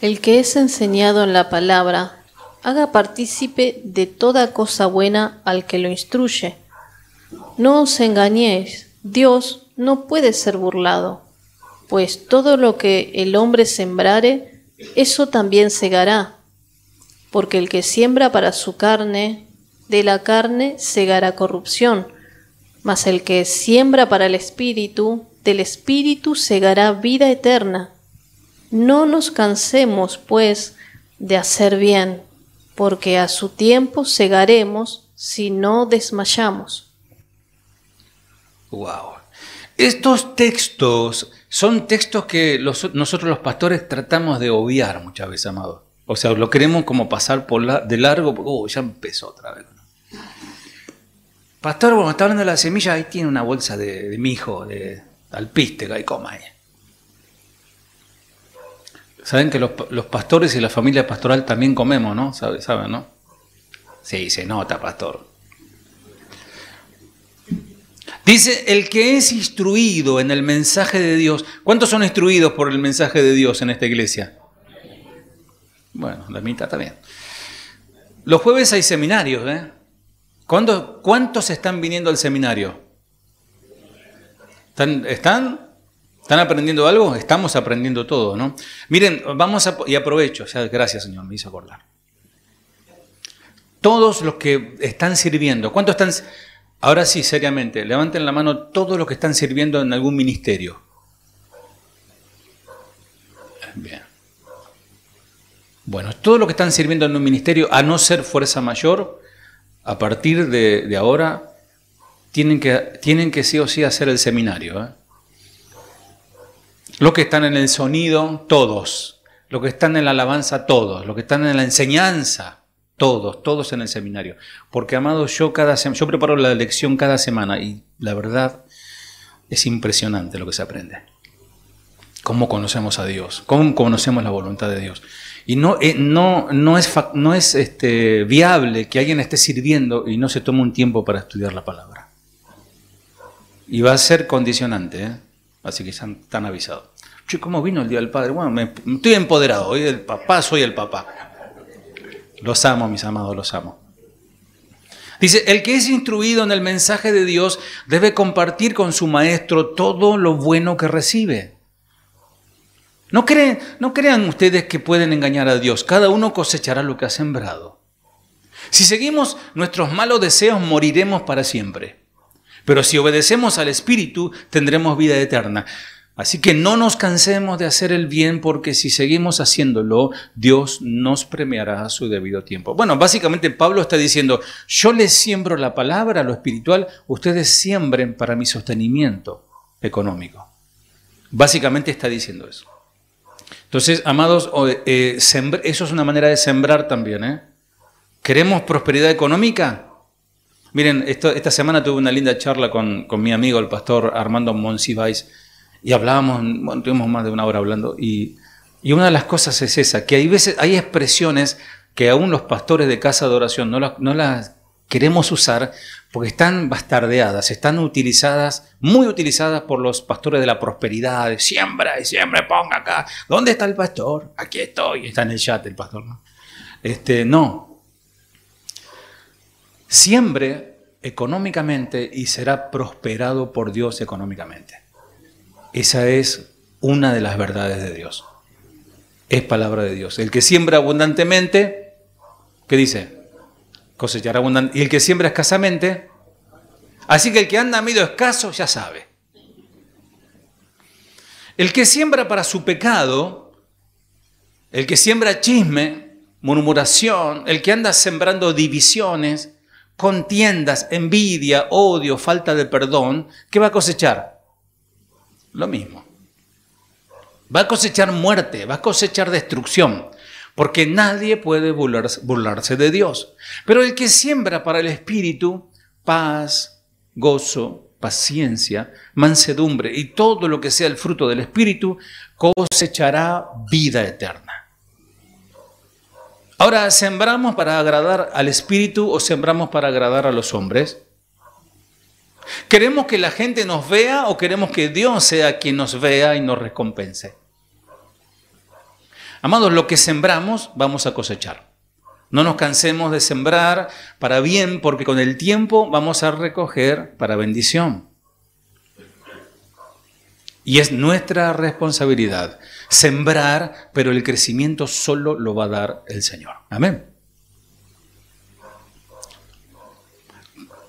El que es enseñado en la palabra, haga partícipe de toda cosa buena al que lo instruye. No os engañéis, Dios no puede ser burlado, pues todo lo que el hombre sembrare, eso también segará. Porque el que siembra para su carne, de la carne segará corrupción, mas el que siembra para el Espíritu, del Espíritu segará vida eterna. No nos cansemos, pues, de hacer bien, porque a su tiempo segaremos si no desmayamos. Wow. Estos textos son textos que nosotros los pastores tratamos de obviar muchas veces, amados. O sea, lo queremos como pasar de largo. Ya empezó otra vez. Pastor, cuando está hablando de la semilla, ahí tiene una bolsa de mijo, de alpiste, que ahí coma ahí. Saben que los pastores y la familia pastoral también comemos, ¿no? ¿Saben, no? Sí, se nota, pastor. Dice, el que es instruido en el mensaje de Dios. ¿Cuántos son instruidos por el mensaje de Dios en esta iglesia? Bueno, la mitad también. Los jueves hay seminarios, ¿eh? ¿Cuántos están viniendo al seminario? ¿Están aprendiendo algo? Estamos aprendiendo todo, ¿no? Miren, y aprovecho, ya, gracias Señor, me hizo acordar. Todos los que están sirviendo, ¿cuántos están? Ahora sí, seriamente, levanten la mano todos los que están sirviendo en algún ministerio. Bien. Bueno, todos los que están sirviendo en un ministerio, a no ser fuerza mayor, a partir de ahora, tienen que sí o sí hacer el seminario, ¿eh? Los que están en el sonido, todos. Los que están en la alabanza, todos. Los que están en la enseñanza, todos en el seminario. Porque, amados, yo preparo la lección cada semana y la verdad es impresionante lo que se aprende. cómo conocemos a Dios, cómo conocemos la voluntad de Dios. Y no es viable que alguien esté sirviendo y no se tome un tiempo para estudiar la palabra. Y va a ser condicionante, ¿eh? Así que están avisados. Che, ¿cómo vino el Día del Padre? Bueno, estoy empoderado, hoy el papá, soy el papá. Los amo, mis amados, los amo. Dice, el que es instruido en el mensaje de Dios debe compartir con su maestro todo lo bueno que recibe. No crean ustedes que pueden engañar a Dios. Cada uno cosechará lo que ha sembrado. Si seguimos nuestros malos deseos, moriremos para siempre. Pero si obedecemos al Espíritu, tendremos vida eterna. Así que no nos cansemos de hacer el bien, porque si seguimos haciéndolo, Dios nos premiará a su debido tiempo. Bueno, básicamente Pablo está diciendo, yo les siembro la palabra, lo espiritual, ustedes siembren para mi sostenimiento económico. Básicamente está diciendo eso. Entonces, amados, eso es una manera de sembrar también, ¿eh? ¿Queremos prosperidad económica? Miren, esta semana tuve una linda charla con mi amigo, el pastor Armando Monsiváis, y hablábamos, bueno, tuvimos más de una hora hablando, y una de las cosas es esa, que hay expresiones que aún los pastores de casa de oración no las queremos usar porque están bastardeadas, están muy utilizadas por los pastores de la prosperidad, de siembra y siembra, ponga acá. ¿Dónde está el pastor? Aquí estoy. Está en el chat el pastor, ¿no? No. Siembre económicamente y será prosperado por Dios económicamente. Esa es una de las verdades de Dios. Es palabra de Dios. El que siembra abundantemente, ¿qué dice? Cosechará abundante. Y el que siembra escasamente, así que el que anda medio escaso ya sabe. El que siembra para su pecado, el que siembra chisme, murmuración, el que anda sembrando divisiones, contiendas, envidia, odio, falta de perdón, ¿qué va a cosechar? Lo mismo. Va a cosechar muerte, va a cosechar destrucción. Porque nadie puede burlarse de Dios. Pero el que siembra para el Espíritu, paz, gozo, paciencia, mansedumbre y todo lo que sea el fruto del Espíritu, cosechará vida eterna. Ahora, ¿sembramos para agradar al Espíritu o sembramos para agradar a los hombres? ¿Queremos que la gente nos vea o queremos que Dios sea quien nos vea y nos recompense? Amados, lo que sembramos vamos a cosechar. No nos cansemos de sembrar para bien, porque con el tiempo vamos a recoger para bendición. Y es nuestra responsabilidad sembrar, pero el crecimiento solo lo va a dar el Señor. Amén.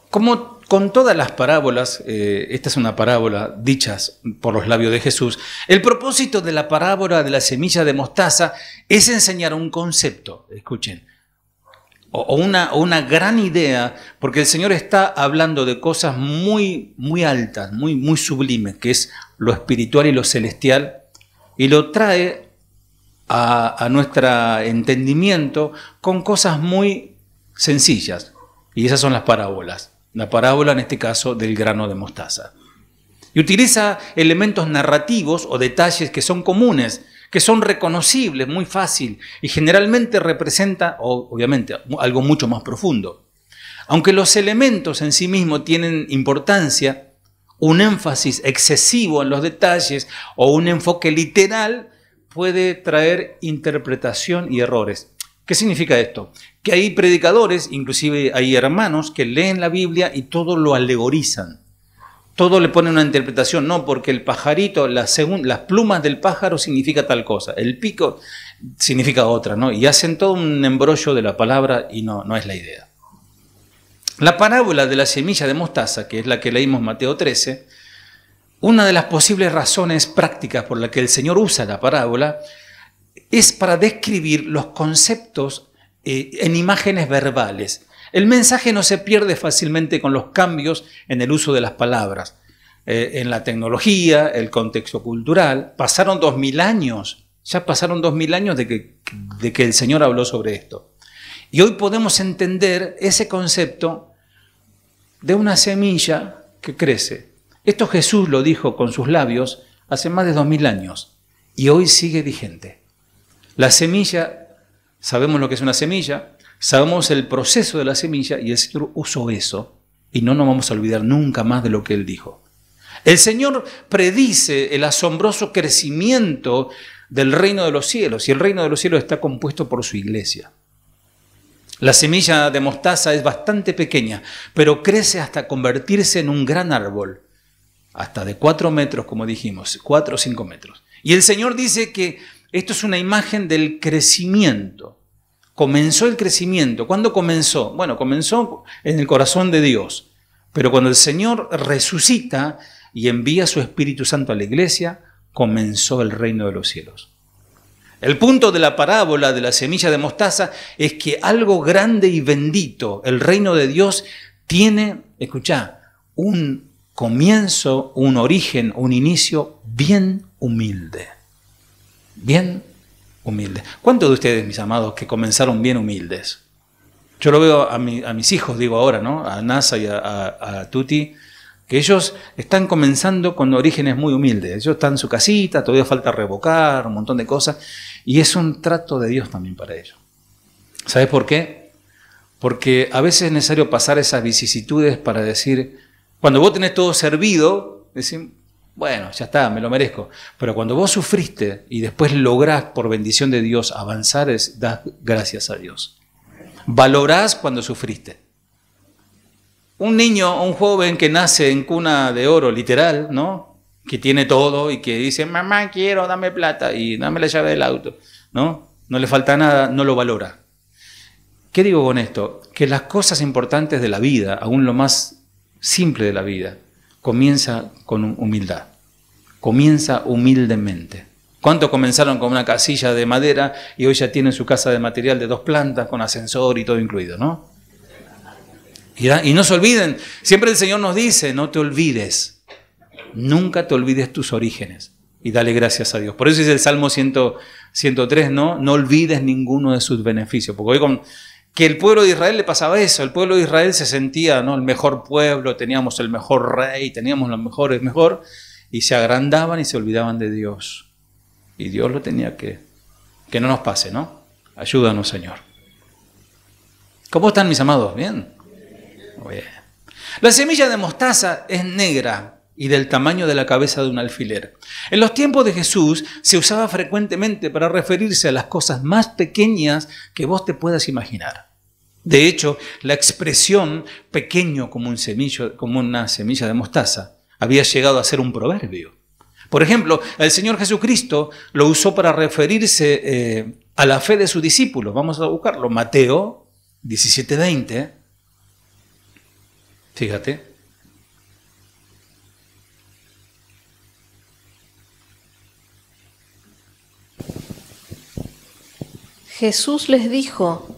Como con todas las parábolas, esta es una parábola dichas por los labios de Jesús, el propósito de la parábola de la semilla de mostaza es enseñar un concepto, escuchen, o una gran idea, porque el Señor está hablando de cosas muy, muy altas, muy, muy sublimes, que es lo espiritual y lo celestial, y lo trae a nuestro entendimiento con cosas muy sencillas, y esas son las parábolas. La parábola, en este caso, del grano de mostaza. Y utiliza elementos narrativos o detalles que son comunes, que son reconocibles, muy fácil, y generalmente representa, obviamente, algo mucho más profundo. Aunque los elementos en sí mismos tienen importancia, un énfasis excesivo en los detalles o un enfoque literal puede traer interpretación y errores. ¿Qué significa esto? Que hay predicadores, inclusive hay hermanos, que leen la Biblia y todo lo alegorizan. Todo le ponen una interpretación, no, porque el pajarito, las plumas del pájaro significa tal cosa, el pico significa otra, ¿no? Y hacen todo un embrollo de la palabra y no es la idea. La parábola de la semilla de mostaza, que es la que leímos en Mateo 13, una de las posibles razones prácticas por la que el Señor usa la parábola es para describir los conceptos en imágenes verbales. El mensaje no se pierde fácilmente con los cambios en el uso de las palabras. En la tecnología, el contexto cultural, pasaron 2000 años, ya pasaron 2000 años de que el Señor habló sobre esto. Y hoy podemos entender ese concepto de una semilla que crece. Esto Jesús lo dijo con sus labios hace más de 2000 años. y hoy sigue vigente. La semilla, sabemos lo que es una semilla, sabemos el proceso de la semilla y el Señor usó eso y no nos vamos a olvidar nunca más de lo que Él dijo. El Señor predice el asombroso crecimiento del reino de los cielos y el reino de los cielos está compuesto por su iglesia. La semilla de mostaza es bastante pequeña, pero crece hasta convertirse en un gran árbol, hasta de 4 metros, como dijimos, 4 o 5 metros. Y el Señor dice que esto es una imagen del crecimiento. Comenzó el crecimiento. ¿Cuándo comenzó? Bueno, comenzó en el corazón de Dios. Pero cuando el Señor resucita y envía su Espíritu Santo a la iglesia, comenzó el reino de los cielos. El punto de la parábola de la semilla de mostaza es que algo grande y bendito, el reino de Dios, tiene, escuchá, un comienzo, un origen, un inicio bien humilde. Bien humilde. ¿Cuántos de ustedes, mis amados, que comenzaron bien humildes? Yo lo veo a mis hijos, digo ahora, ¿no? A Nasa y a Tuti, que ellos están comenzando con orígenes muy humildes. Ellos están en su casita, todavía falta revocar, un montón de cosas, y es un trato de Dios también para ellos. ¿Sabes por qué? Porque a veces es necesario pasar esas vicisitudes para decir, cuando vos tenés todo servido, decir, bueno, ya está, me lo merezco. Pero cuando vos sufriste y después lográs, por bendición de Dios, avanzar, das gracias a Dios. Valorás cuando sufriste. Un niño, un joven que nace en cuna de oro, literal, ¿no? Que tiene todo y que dice, mamá, quiero, dame plata y dame la llave del auto, ¿no? No le falta nada, no lo valora. ¿Qué digo con esto? Que las cosas importantes de la vida, aún lo más simple de la vida, comienza con humildad. Comienza humildemente. ¿Cuántos comenzaron con una casilla de madera y hoy ya tienen su casa de material de 2 plantas, con ascensor y todo incluido, ¿no? Y no se olviden, siempre el Señor nos dice, no te olvides, nunca te olvides tus orígenes y dale gracias a Dios. Por eso dice el Salmo 103, ¿no? No olvides ninguno de sus beneficios, porque hoy que el pueblo de Israel le pasaba eso, el pueblo de Israel se sentía, ¿no?, el mejor pueblo, teníamos el mejor rey, teníamos lo mejor, el mejor, y se agrandaban y se olvidaban de Dios. Y Dios lo tenía que no nos pase, ¿no? Ayúdanos, Señor. ¿Cómo están, mis amados? ¿Bien? Bien. La semilla de mostaza es negra y del tamaño de la cabeza de un alfiler. En los tiempos de Jesús se usaba frecuentemente para referirse a las cosas más pequeñas que vos te puedas imaginar. De hecho, la expresión pequeño como una semilla de mostaza había llegado a ser un proverbio. Por ejemplo, el Señor Jesucristo lo usó para referirse a la fe de sus discípulos. Vamos a buscarlo. Mateo 17:20. Fíjate. Jesús les dijo,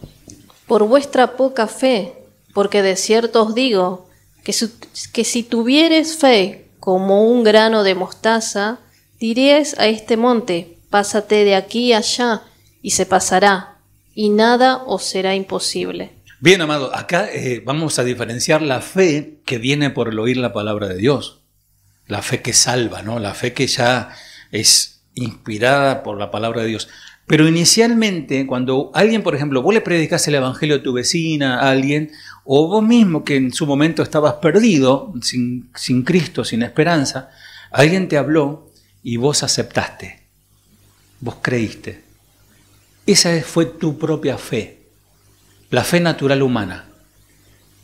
por vuestra poca fe, porque de cierto os digo, que si tuviereis fe como un grano de mostaza, diréis a este monte, pásate de aquí allá, y se pasará, y nada os será imposible. Bien, amado, acá vamos a diferenciar la fe que viene por el oír la palabra de Dios. La fe que salva, ¿no? La fe que ya es inspirada por la palabra de Dios. Pero inicialmente, cuando alguien, por ejemplo, vos le predicás el evangelio a tu vecina, a alguien, o vos mismo que en su momento estabas perdido, sin Cristo, sin esperanza, alguien te habló y vos aceptaste. Vos creíste. Esa fue tu propia fe. La fe natural humana.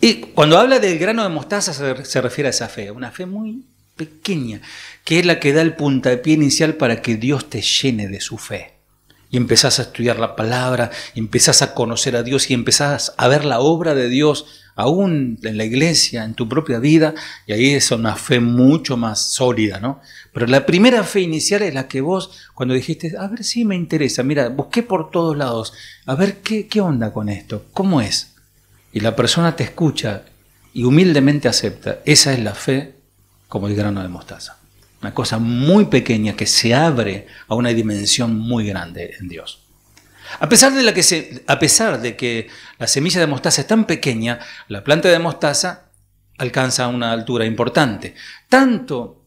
Y cuando habla del grano de mostaza se refiere a esa fe, una fe muy pequeña, que es la que da el puntapié inicial para que Dios te llene de su fe. Y empezás a estudiar la palabra, y empezás a conocer a Dios y empezás a ver la obra de Dios aún en la iglesia, en tu propia vida, y ahí es una fe mucho más sólida, ¿no? Pero la primera fe inicial es la que vos, cuando dijiste, a ver si me interesa, mira, busqué por todos lados, a ver qué onda con esto, cómo es. Y la persona te escucha y humildemente acepta. Esa es la fe como el grano de mostaza. Una cosa muy pequeña que se abre a una dimensión muy grande en Dios. A pesar de que la semilla de mostaza es tan pequeña, la planta de mostaza alcanza una altura importante. Tanto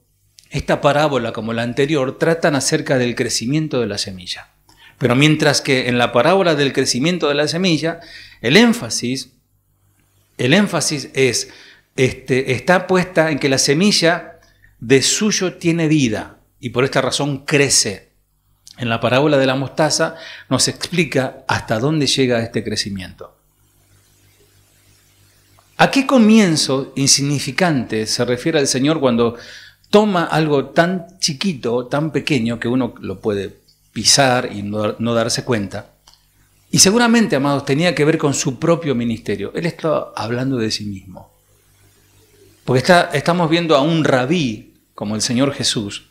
esta parábola, como la anterior, tratan acerca del crecimiento de la semilla. Pero mientras que en la parábola del crecimiento de la semilla, el énfasis es, está puesta en que la semilla de suyo tiene vida y por esta razón crece. En la parábola de la mostaza nos explica hasta dónde llega este crecimiento. ¿A qué comienzo insignificante se refiere el Señor cuando toma algo tan chiquito, tan pequeño, que uno lo puede pisar y no darse cuenta? Y seguramente, amados, tenía que ver con su propio ministerio. Él estaba hablando de sí mismo. Porque estamos viendo a un rabí, como el Señor Jesús,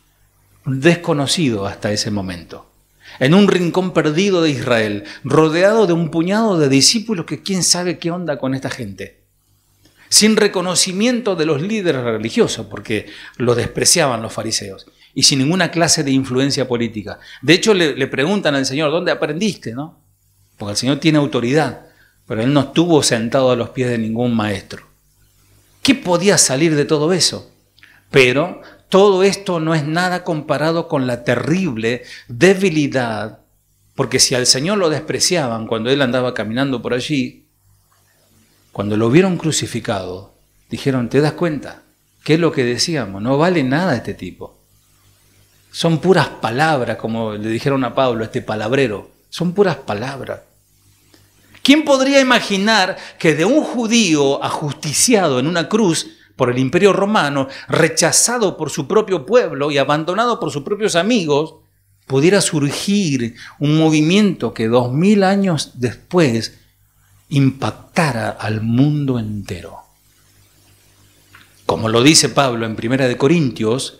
desconocido hasta ese momento, en un rincón perdido de Israel, rodeado de un puñado de discípulos que quién sabe qué onda con esta gente, sin reconocimiento de los líderes religiosos, porque lo despreciaban los fariseos, y sin ninguna clase de influencia política. De hecho, le preguntan al Señor, ¿dónde aprendiste? ¿No? Porque el Señor tiene autoridad, pero Él no estuvo sentado a los pies de ningún maestro. ¿Qué podía salir de todo eso? Pero todo esto no es nada comparado con la terrible debilidad, porque si al Señor lo despreciaban cuando Él andaba caminando por allí, cuando lo vieron crucificado, dijeron, ¿te das cuenta? ¿Qué es lo que decíamos? No vale nada este tipo. Son puras palabras, como le dijeron a Pablo, este palabrero. Son puras palabras. ¿Quién podría imaginar que de un judío ajusticiado en una cruz por el Imperio Romano, rechazado por su propio pueblo y abandonado por sus propios amigos, pudiera surgir un movimiento que 2000 años después impactara al mundo entero? Como lo dice Pablo en 1 Corintios,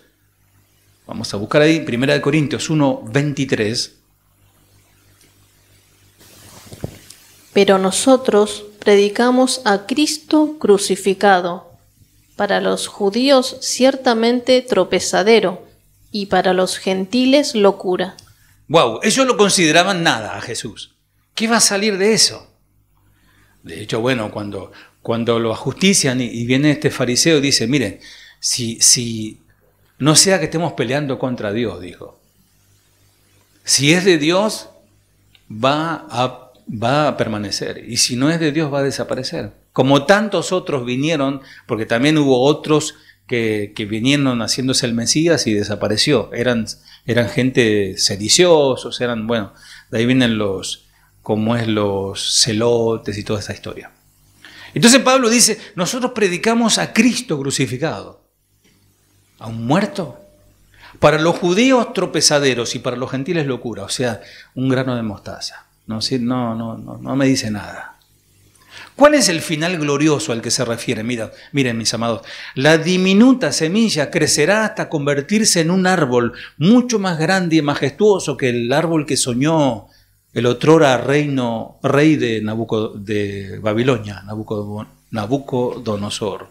vamos a buscar ahí, 1 Corintios 1:23. Pero nosotros predicamos a Cristo crucificado, para los judíos ciertamente tropezadero, y para los gentiles locura. Wow, ellos lo consideraban nada a Jesús. ¿Qué va a salir de eso? De hecho, bueno, cuando lo ajustician y viene este fariseo, dice, miren, si no sea que estemos peleando contra Dios, dijo. Si es de Dios, va a permanecer. Y si no es de Dios, va a desaparecer. Como tantos otros vinieron, porque también hubo otros que vinieron haciéndose el Mesías y desapareció. Eran gente sediciosos, bueno, de ahí vienen los celotes y toda esa historia. Entonces Pablo dice, nosotros predicamos a Cristo crucificado, a un muerto. Para los judíos tropezaderos y para los gentiles locura, o sea, un grano de mostaza. No me dice nada. ¿Cuál es el final glorioso al que se refiere? Miren, mis amados, la diminuta semilla crecerá hasta convertirse en un árbol mucho más grande y majestuoso que el árbol que soñó el otrora rey de Babilonia, Nabucodonosor.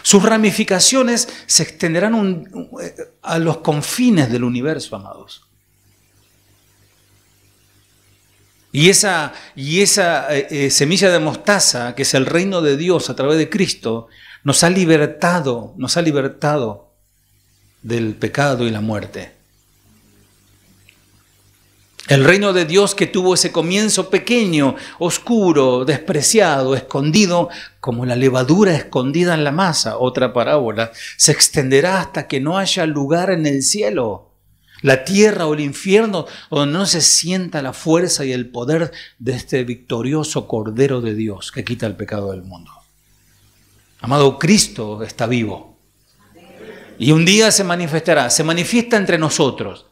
Sus ramificaciones se extenderán a los confines del universo, amados. Y esa semilla de mostaza, que es el reino de Dios a través de Cristo, nos ha libertado del pecado y la muerte. El reino de Dios que tuvo ese comienzo pequeño, oscuro, despreciado, escondido, como la levadura escondida en la masa, otra parábola, se extenderá hasta que no haya lugar en el cielo, la tierra o el infierno, donde no se sienta la fuerza y el poder de este victorioso Cordero de Dios que quita el pecado del mundo. Amado, Cristo está vivo. Y un día se manifestará, se manifiesta entre nosotros.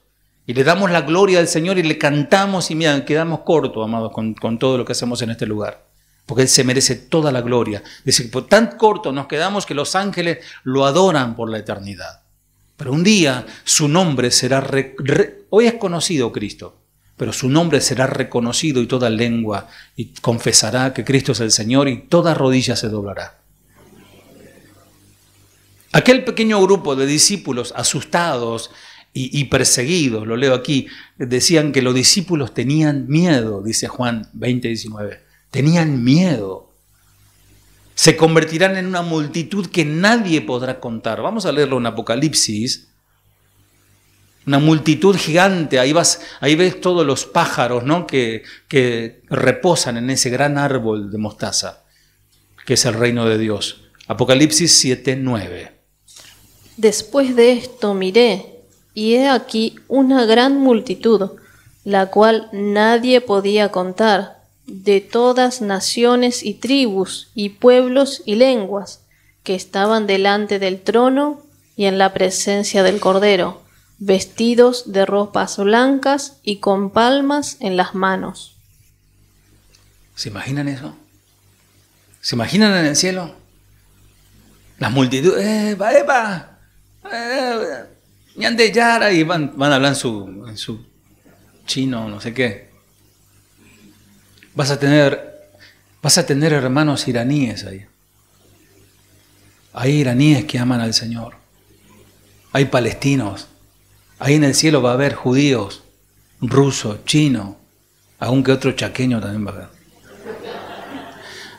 Y le damos la gloria al Señor y le cantamos y mira, quedamos cortos, amados, con todo lo que hacemos en este lugar. Porque Él se merece toda la gloria. Dice, por tan corto nos quedamos que los ángeles lo adoran por la eternidad. Pero un día su nombre será, hoy es conocido Cristo, pero su nombre será reconocido y toda lengua y confesará que Cristo es el Señor y toda rodilla se doblará. Aquel pequeño grupo de discípulos asustados y perseguidos, lo leo aquí, decían que los discípulos tenían miedo, dice Juan 20:19, tenían miedo. Se convertirán en una multitud que nadie podrá contar. Vamos a leerlo en Apocalipsis, una multitud gigante, ahí ves todos los pájaros, ¿no? que reposan en ese gran árbol de mostaza, que es el reino de Dios. Apocalipsis 7:9. Después de esto miré, y he aquí una gran multitud, la cual nadie podía contar, de todas naciones y tribus y pueblos y lenguas, que estaban delante del trono y en la presencia del Cordero, vestidos de ropas blancas y con palmas en las manos. ¿Se imaginan eso? ¿Se imaginan en el cielo? Las multitudes, ¡epa! ¡Ñande Yara! Y van a hablar en su chino, no sé qué. Vas a tener hermanos iraníes ahí. Hay iraníes que aman al Señor. Hay palestinos. Ahí en el cielo va a haber judíos, rusos, chinos, aunque otro chaqueño también va a haber.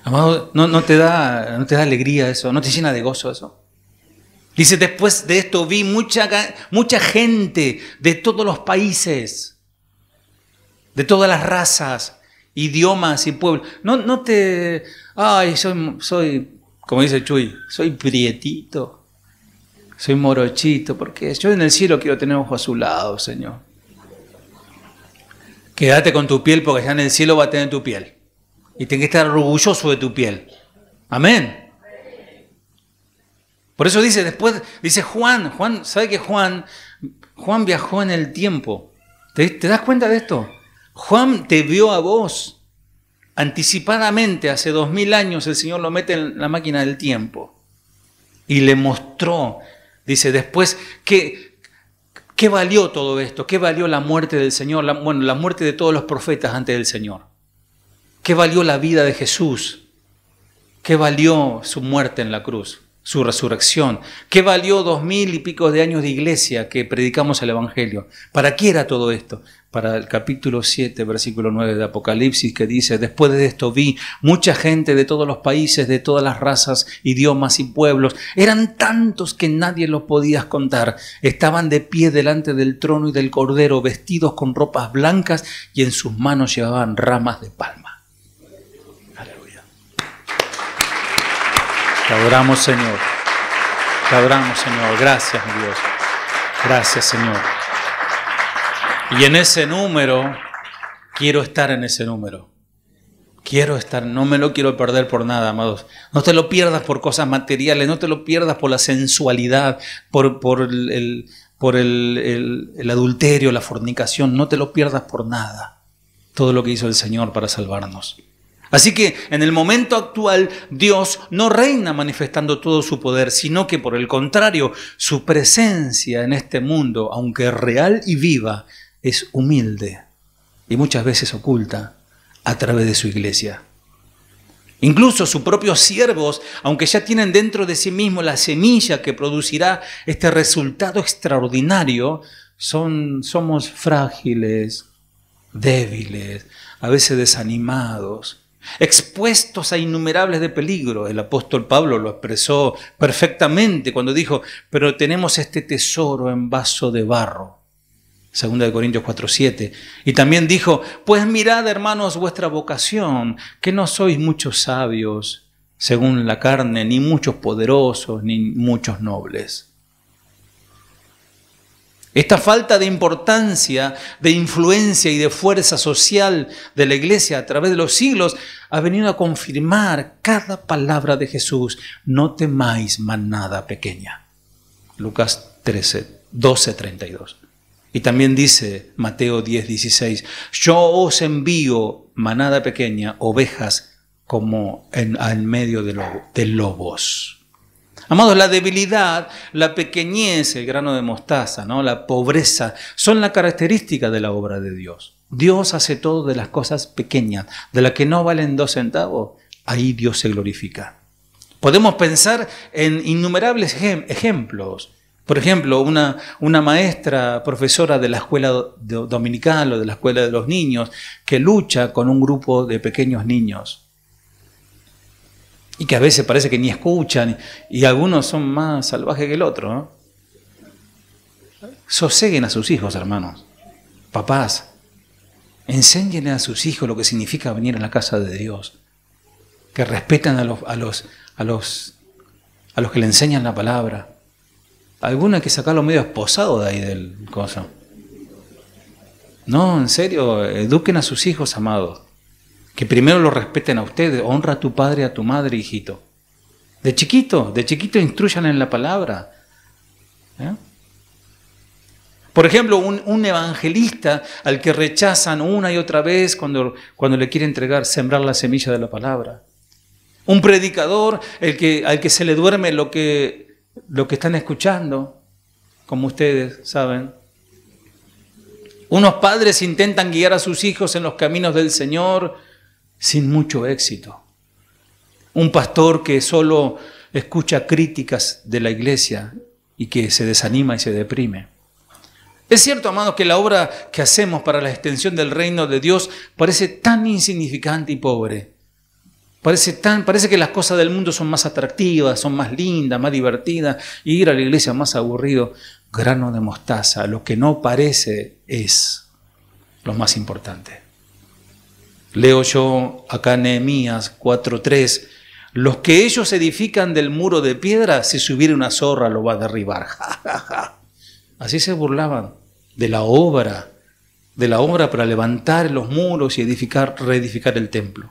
Amado, ¿no te da alegría eso? ¿No te llena de gozo eso? Dice, después de esto vi mucha gente de todos los países, de todas las razas, idiomas y pueblos. No te... Ay, soy, como dice Chuy, soy prietito. Soy morochito, porque yo en el cielo quiero tener ojo azulado, Señor. Quédate con tu piel, porque ya en el cielo va a tener tu piel. Y tienes que estar orgulloso de tu piel. Amén. Por eso dice Juan, ¿sabe que Juan viajó en el tiempo? ¿Te das cuenta de esto? Juan te vio a vos. Anticipadamente, hace 2000 años, el Señor lo mete en la máquina del tiempo. Y le mostró. Dice después, ¿qué valió todo esto? ¿Qué valió la muerte del Señor? La muerte de todos los profetas antes del Señor. ¿Qué valió la vida de Jesús? ¿Qué valió su muerte en la cruz? Su resurrección. ¿Qué valió 2000 y pico de años de iglesia que predicamos el Evangelio? ¿Para qué era todo esto? Para el capítulo 7, versículo 9 de Apocalipsis, que dice, después de esto vi mucha gente de todos los países, de todas las razas, idiomas y pueblos. Eran tantos que nadie los podía contar. Estaban de pie delante del trono y del Cordero, vestidos con ropas blancas y en sus manos llevaban ramas de palma. Aleluya. Te adoramos, Señor. Te adoramos, Señor. Gracias, mi Dios. Gracias, Señor. Y en ese número, quiero estar en ese número. Quiero estar, no me lo quiero perder por nada, amados. No te lo pierdas por cosas materiales, no te lo pierdas por la sensualidad, por el adulterio, la fornicación. No te lo pierdas por nada. Todo lo que hizo el Señor para salvarnos. Así que en el momento actual, Dios no reina manifestando todo su poder, sino que por el contrario, su presencia en este mundo, aunque real y viva, es humilde y muchas veces oculta a través de su iglesia. Incluso sus propios siervos, aunque ya tienen dentro de sí mismos la semilla que producirá este resultado extraordinario, somos frágiles, débiles, a veces desanimados, expuestos a innumerables de peligros. El apóstol Pablo lo expresó perfectamente cuando dijo, pero tenemos este tesoro en vaso de barro. 2 Corintios 4:7. Y también dijo, pues mirad, hermanos, vuestra vocación, que no sois muchos sabios según la carne, ni muchos poderosos, ni muchos nobles. Esta falta de importancia, de influencia y de fuerza social de la iglesia a través de los siglos ha venido a confirmar cada palabra de Jesús. No temáis manada pequeña. Lucas 12:32. Y también dice Mateo 10:16, yo os envío, manada pequeña, ovejas como en medio de lobos. Amados, la debilidad, la pequeñez, el grano de mostaza, ¿no? La pobreza, son la característica de la obra de Dios. Dios hace todo de las cosas pequeñas, de las que no valen 2 centavos, ahí Dios se glorifica. Podemos pensar en innumerables ejemplos. Por ejemplo, una maestra, profesora de la escuela dominical o de la escuela de los niños, que lucha con un grupo de pequeños niños y que a veces parece que ni escuchan y algunos son más salvajes que el otro, ¿no? Soseguen a sus hijos, hermanos. Papás, enséñenle a sus hijos lo que significa venir a la casa de Dios. Que respeten a los que le enseñan la palabra. Algunos hay que sacarlo medio esposado de ahí del coso. No, en serio, eduquen a sus hijos, amados. Que primero lo respeten a ustedes. Honra a tu padre y a tu madre, hijito. De chiquito instruyan en la palabra. ¿Eh? Por ejemplo, un evangelista al que rechazan una y otra vez cuando le quiere entregar, sembrar la semilla de la palabra. Un predicador al que se le duerme lo que están escuchando, como ustedes saben. Unos padres intentan guiar a sus hijos en los caminos del Señor sin mucho éxito. Un pastor que solo escucha críticas de la iglesia y que se desanima y se deprime. Es cierto, amados, que la obra que hacemos para la extensión del reino de Dios parece tan insignificante y pobre. Parece que las cosas del mundo son más atractivas, son más lindas, más divertidas, y ir a la iglesia más aburrido. Grano de mostaza, lo que no parece es lo más importante. Leo yo acá Nehemías 4:3. Los que ellos edifican del muro de piedra, si subiera una zorra lo va a derribar. Así se burlaban de la obra para levantar los muros y reedificar el templo.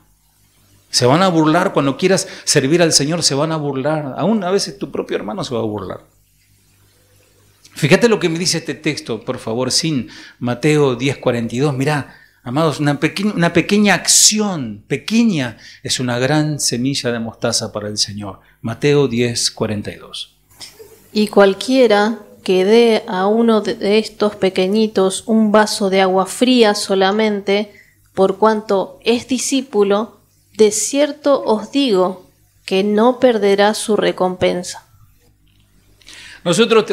Se van a burlar cuando quieras servir al Señor, se van a burlar. Aún a veces tu propio hermano se va a burlar. Fíjate lo que me dice este texto, por favor, sin Mateo 10:42. Mirá, amados, una pequeña acción, pequeña, es una gran semilla de mostaza para el Señor. Mateo 10:42. Y cualquiera que dé a uno de estos pequeñitos un vaso de agua fría solamente, por cuanto es discípulo, de cierto os digo que no perderá su recompensa. Nosotros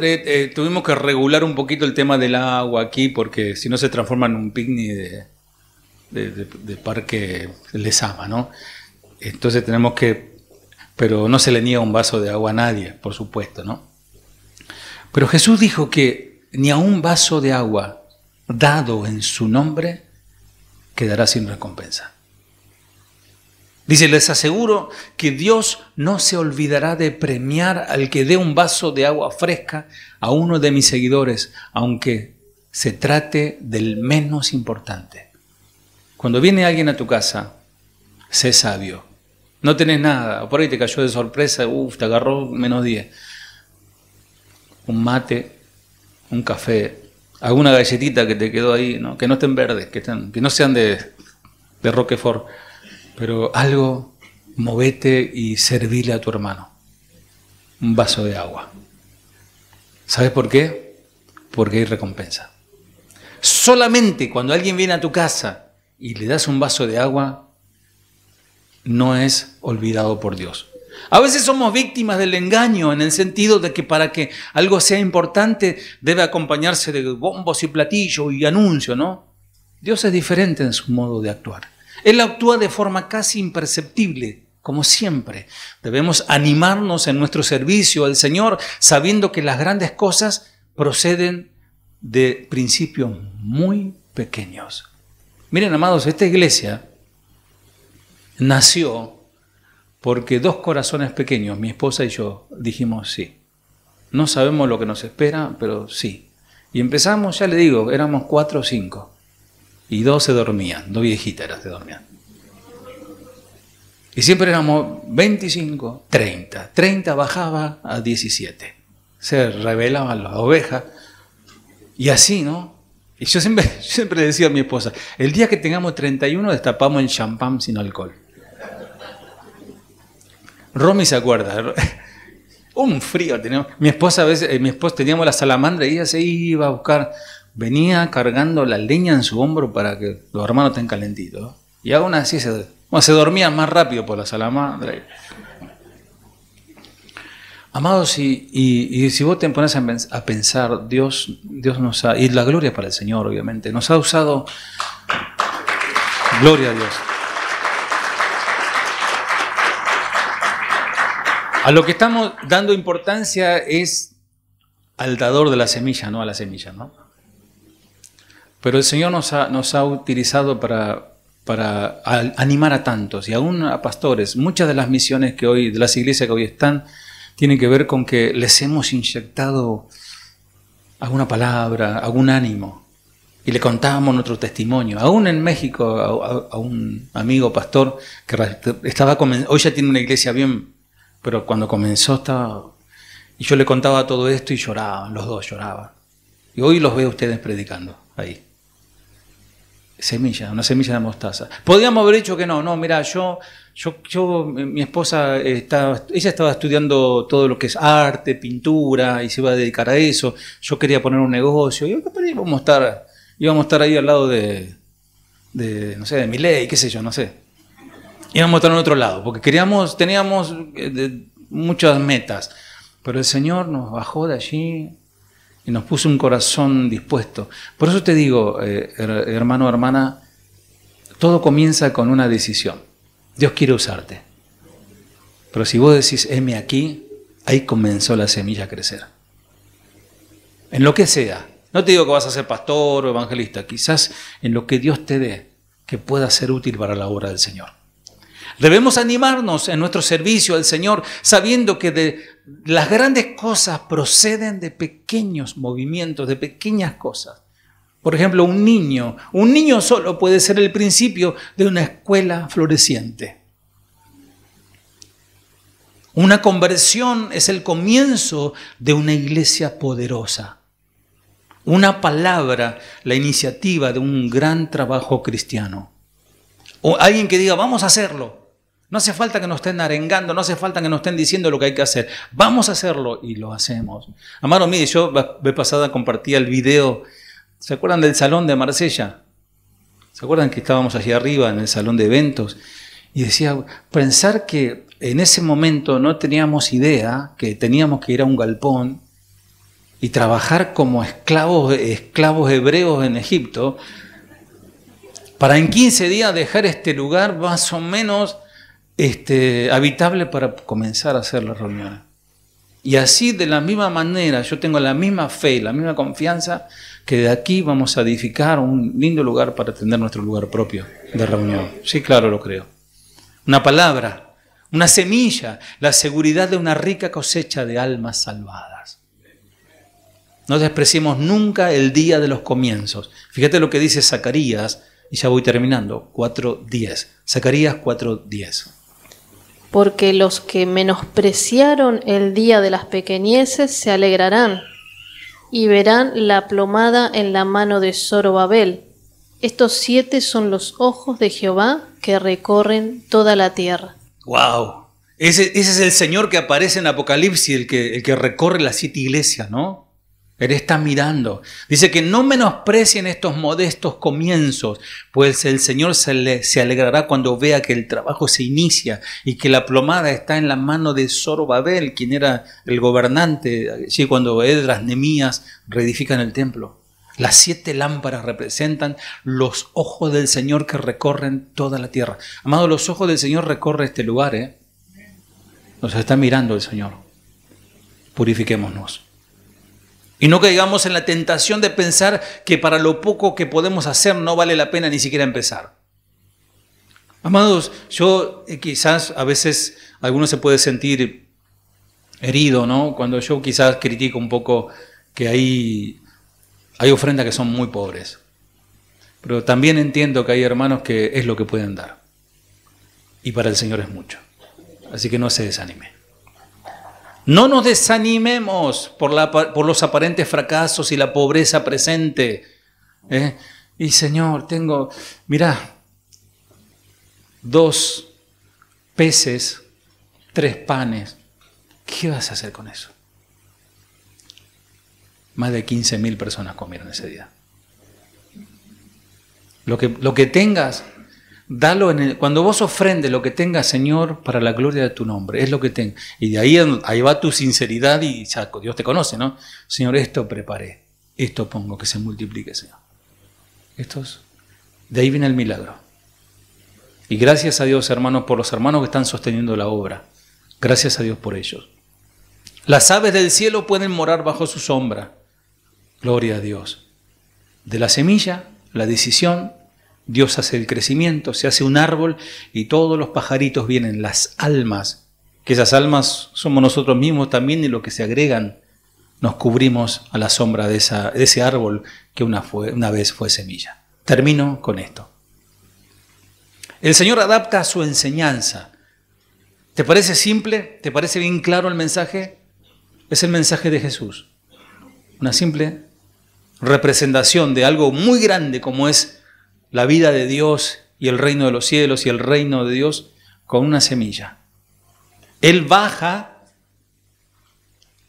tuvimos que regular un poquito el tema del agua aquí, porque si no se transforma en un picnic de parque Lezama, ¿no? Entonces tenemos que... Pero no se le niega un vaso de agua a nadie, por supuesto, ¿no? Pero Jesús dijo que ni a un vaso de agua dado en su nombre quedará sin recompensa. Dice, les aseguro que Dios no se olvidará de premiar al que dé un vaso de agua fresca a uno de mis seguidores, aunque se trate del menos importante. Cuando viene alguien a tu casa, sé sabio. No tenés nada, por ahí te cayó de sorpresa, te agarró -10. Un mate, un café, alguna galletita que te quedó ahí, ¿no? Que no estén verdes, que no sean de Roquefort. Pero algo, movete y servile a tu hermano. Un vaso de agua. ¿Sabes por qué? Porque hay recompensa. Solamente cuando alguien viene a tu casa y le das un vaso de agua, no es olvidado por Dios. A veces somos víctimas del engaño en el sentido de que para que algo sea importante debe acompañarse de bombos y platillos y anuncios, ¿no? Dios es diferente en su modo de actuar. Él actúa de forma casi imperceptible, como siempre. Debemos animarnos en nuestro servicio al Señor, sabiendo que las grandes cosas proceden de principios muy pequeños. Miren, amados, esta iglesia nació porque dos corazones pequeños, mi esposa y yo, dijimos sí. No sabemos lo que nos espera, pero sí. Y empezamos, ya le digo, éramos 4 o 5. Y 2 se dormían, 2 viejitas se dormían. Y siempre éramos 25, 30. 30 bajaba a 17. Se rebelaban las ovejas. Y así, ¿no? Y yo siempre le decía a mi esposa, el día que tengamos 31 destapamos el champán sin alcohol. Romy se acuerda. Un frío teníamos. Mi esposa teníamos la salamandra y ella se iba a buscar... Venía cargando la leña en su hombro para que los hermanos estén calentitos. Y aún así se dormían más rápido por la salamandra. Amados, y si vos te pones a pensar, Dios nos ha... Y la gloria para el Señor, obviamente. Nos ha usado... Gloria a Dios. A lo que estamos dando importancia es al dador de la semilla, no a la semilla, ¿no? Pero el Señor nos ha utilizado para animar a tantos y aún a pastores. Muchas de las misiones que hoy, de las iglesias que hoy están, tienen que ver con que les hemos inyectado alguna palabra, algún ánimo. Y le contábamos nuestro testimonio. Aún en México, a un amigo pastor que hoy ya tiene una iglesia bien, pero cuando comenzó estaba... Y yo le contaba todo esto y lloraban, los dos lloraban. Y hoy los veo a ustedes predicando ahí. Semilla, una semilla de mostaza. Podríamos haber dicho que no, mira, mi esposa, ella estaba estudiando todo lo que es arte, pintura, y se iba a dedicar a eso. Yo quería poner un negocio, y íbamos a estar ahí al lado de no sé, de Milei, qué sé yo, no sé. Íbamos a estar en otro lado, porque teníamos muchas metas. Pero el Señor nos bajó de allí y nos puso un corazón dispuesto. Por eso te digo, hermano, hermana, todo comienza con una decisión. Dios quiere usarte. Pero si vos decís, heme aquí, ahí comenzó la semilla a crecer. En lo que sea. No te digo que vas a ser pastor o evangelista, quizás en lo que Dios te dé, que pueda ser útil para la obra del Señor. Debemos animarnos en nuestro servicio al Señor, sabiendo que las grandes cosas proceden de pequeños movimientos, de pequeñas cosas. Por ejemplo, un niño solo puede ser el principio de una escuela floreciente. Una conversión es el comienzo de una iglesia poderosa. Una palabra, la iniciativa de un gran trabajo cristiano. O alguien que diga, vamos a hacerlo. No hace falta que nos estén arengando, no hace falta que nos estén diciendo lo que hay que hacer. Vamos a hacerlo y lo hacemos. Amado, mire, yo la vez pasada compartía el video. ¿Se acuerdan del salón de Marsella? ¿Se acuerdan que estábamos allí arriba en el salón de eventos? Y decía, pensar que en ese momento no teníamos idea que teníamos que ir a un galpón y trabajar como esclavos hebreos en Egipto para en 15 días dejar este lugar más o menos habitable para comenzar a hacer las reuniones. Y así, de la misma manera, yo tengo la misma fe, la misma confianza, que de aquí vamos a edificar un lindo lugar para tener nuestro lugar propio de reunión. Sí, claro, lo creo. Una palabra, una semilla, la seguridad de una rica cosecha de almas salvadas. No despreciemos nunca el día de los comienzos. Fíjate lo que dice Zacarías, y ya voy terminando, 4:10. Zacarías 4:10. Porque los que menospreciaron el día de las pequeñeces se alegrarán y verán la plomada en la mano de Zorobabel. Estos 7 son los ojos de Jehová que recorren toda la tierra. ¡Wow! Ese es el Señor que aparece en Apocalipsis, el que recorre las 7 iglesias, ¿no? Él está mirando. Dice que no menosprecien estos modestos comienzos, pues el Señor se alegrará cuando vea que el trabajo se inicia y que la plomada está en la mano de Zorobabel, quien era el gobernante, allí cuando Esdras, Nehemías reedifican el templo. Las 7 lámparas representan los ojos del Señor que recorren toda la tierra. Amado, los ojos del Señor recorren este lugar, Nos está mirando el Señor. Purifiquémonos. Y no caigamos en la tentación de pensar que para lo poco que podemos hacer no vale la pena ni siquiera empezar. Amados, yo quizás a veces alguno se puede sentir herido, ¿no? Cuando yo quizás critico un poco que hay ofrendas que son muy pobres. Pero también entiendo que hay hermanos que es lo que pueden dar. Y para el Señor es mucho. Así que no se desanime. No nos desanimemos por los aparentes fracasos y la pobreza presente. Y Señor, mirá, 2 peces, 3 panes. ¿Qué vas a hacer con eso? Más de 15.000 personas comieron ese día. Lo que tengas, dalo cuando vos ofrendes lo que tengas, Señor, para la gloria de tu nombre, es lo que tengas. Y de ahí va tu sinceridad y ya Dios te conoce, ¿no? Señor, esto preparé, esto pongo, que se multiplique, Señor. De ahí viene el milagro. Y gracias a Dios, hermanos, por los hermanos que están sosteniendo la obra. Gracias a Dios por ellos. Las aves del cielo pueden morar bajo su sombra. Gloria a Dios. De la semilla, la decisión, Dios hace el crecimiento, se hace un árbol y todos los pajaritos vienen, las almas, que esas almas somos nosotros mismos también y lo que se agregan, nos cubrimos a la sombra de ese árbol que una vez fue semilla. Termino con esto. El Señor adapta su enseñanza. ¿Te parece simple? ¿Te parece bien claro el mensaje? Es el mensaje de Jesús. Una simple representación de algo muy grande como es la vida de Dios y el reino de los cielos y el reino de Dios con una semilla. Él baja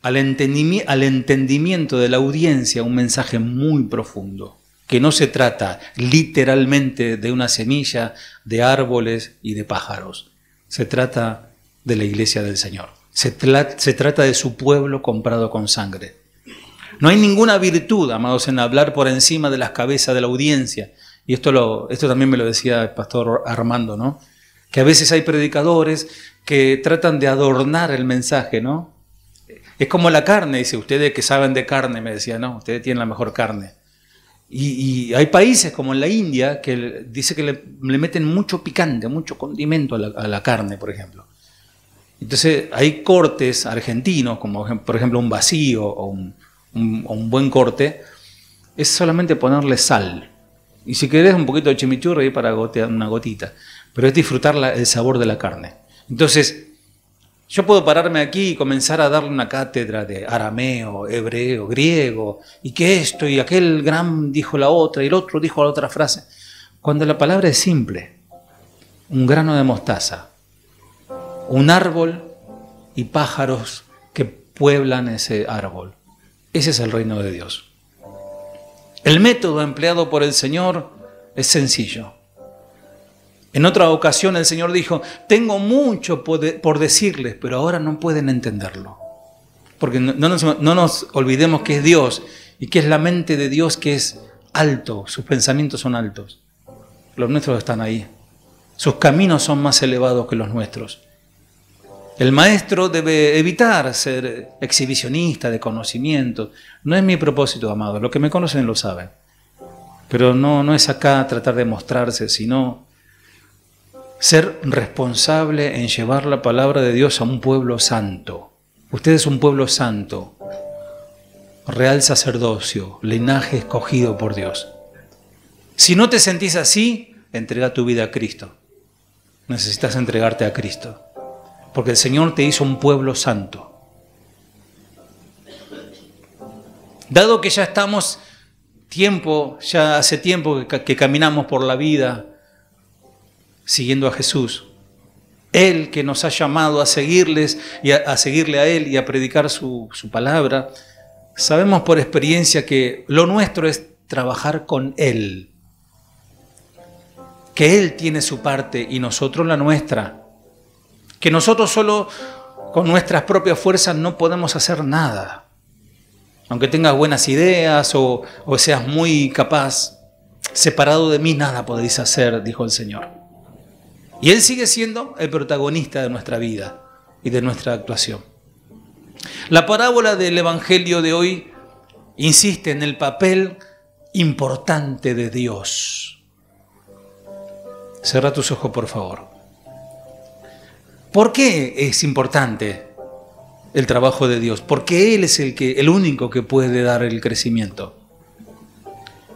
al entendimiento de la audiencia un mensaje muy profundo, que no se trata literalmente de una semilla, de árboles y de pájaros. Se trata de la iglesia del Señor. Se trata de su pueblo comprado con sangre. No hay ninguna virtud, amados, en hablar por encima de las cabezas de la audiencia. Y esto también me lo decía el pastor Armando, ¿no? Que a veces hay predicadores que tratan de adornar el mensaje, ¿no? Es como la carne, dice, ustedes que saben de carne, me decía, no, ustedes tienen la mejor carne. Y hay países como en la India que dice que le meten mucho picante, mucho condimento a la carne, por ejemplo. Entonces hay cortes argentinos, como por ejemplo un vacío o un buen corte, es solamente ponerle sal. Y si querés un poquito de chimichurri ahí para gotear una gotita, pero es disfrutar el sabor de la carne. Entonces, yo puedo pararme aquí y comenzar a darle una cátedra de arameo, hebreo, griego, y que esto y aquel gran dijo la otra y el otro dijo la otra frase, cuando la palabra es simple, un grano de mostaza, un árbol y pájaros que pueblan ese árbol. Ese es el reino de Dios. El método empleado por el Señor es sencillo. En otra ocasión el Señor dijo, tengo mucho por decirles, pero ahora no pueden entenderlo. Porque no nos olvidemos que es Dios y que es la mente de Dios que es alto, sus pensamientos son altos. Los nuestros están ahí. Sus caminos son más elevados que los nuestros. El maestro debe evitar ser exhibicionista de conocimiento. No es mi propósito, amados. Los que me conocen lo saben. Pero no es acá tratar de mostrarse, sino ser responsable en llevar la palabra de Dios a un pueblo santo. Usted es un pueblo santo, real sacerdocio, linaje escogido por Dios. Si no te sentís así, entrega tu vida a Cristo. Necesitas entregarte a Cristo. Porque el Señor te hizo un pueblo santo. Dado que ya estamos ya hace tiempo que caminamos por la vida siguiendo a Jesús, Él que nos ha llamado a seguirles y a seguirle a Él y a predicar su palabra, sabemos por experiencia que lo nuestro es trabajar con Él. Que Él tiene su parte y nosotros la nuestra. Que nosotros solo con nuestras propias fuerzas no podemos hacer nada. Aunque tengas buenas ideas o seas muy capaz, separado de mí nada podéis hacer, dijo el Señor. Y Él sigue siendo el protagonista de nuestra vida y de nuestra actuación. La parábola del Evangelio de hoy insiste en el papel importante de Dios. Cierra tus ojos, por favor. ¿Por qué es importante el trabajo de Dios? Porque Él es el único que puede dar el crecimiento.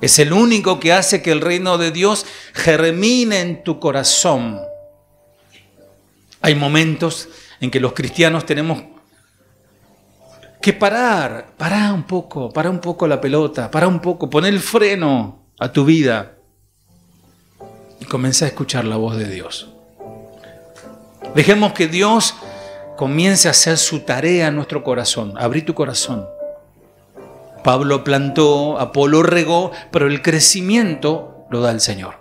Es el único que hace que el reino de Dios germine en tu corazón. Hay momentos en que los cristianos tenemos que parar un poco la pelota, poner el freno a tu vida y comenzar a escuchar la voz de Dios. Dejemos que Dios comience a hacer su tarea en nuestro corazón. Abrí tu corazón. Pablo plantó, Apolo regó, pero el crecimiento lo da el Señor.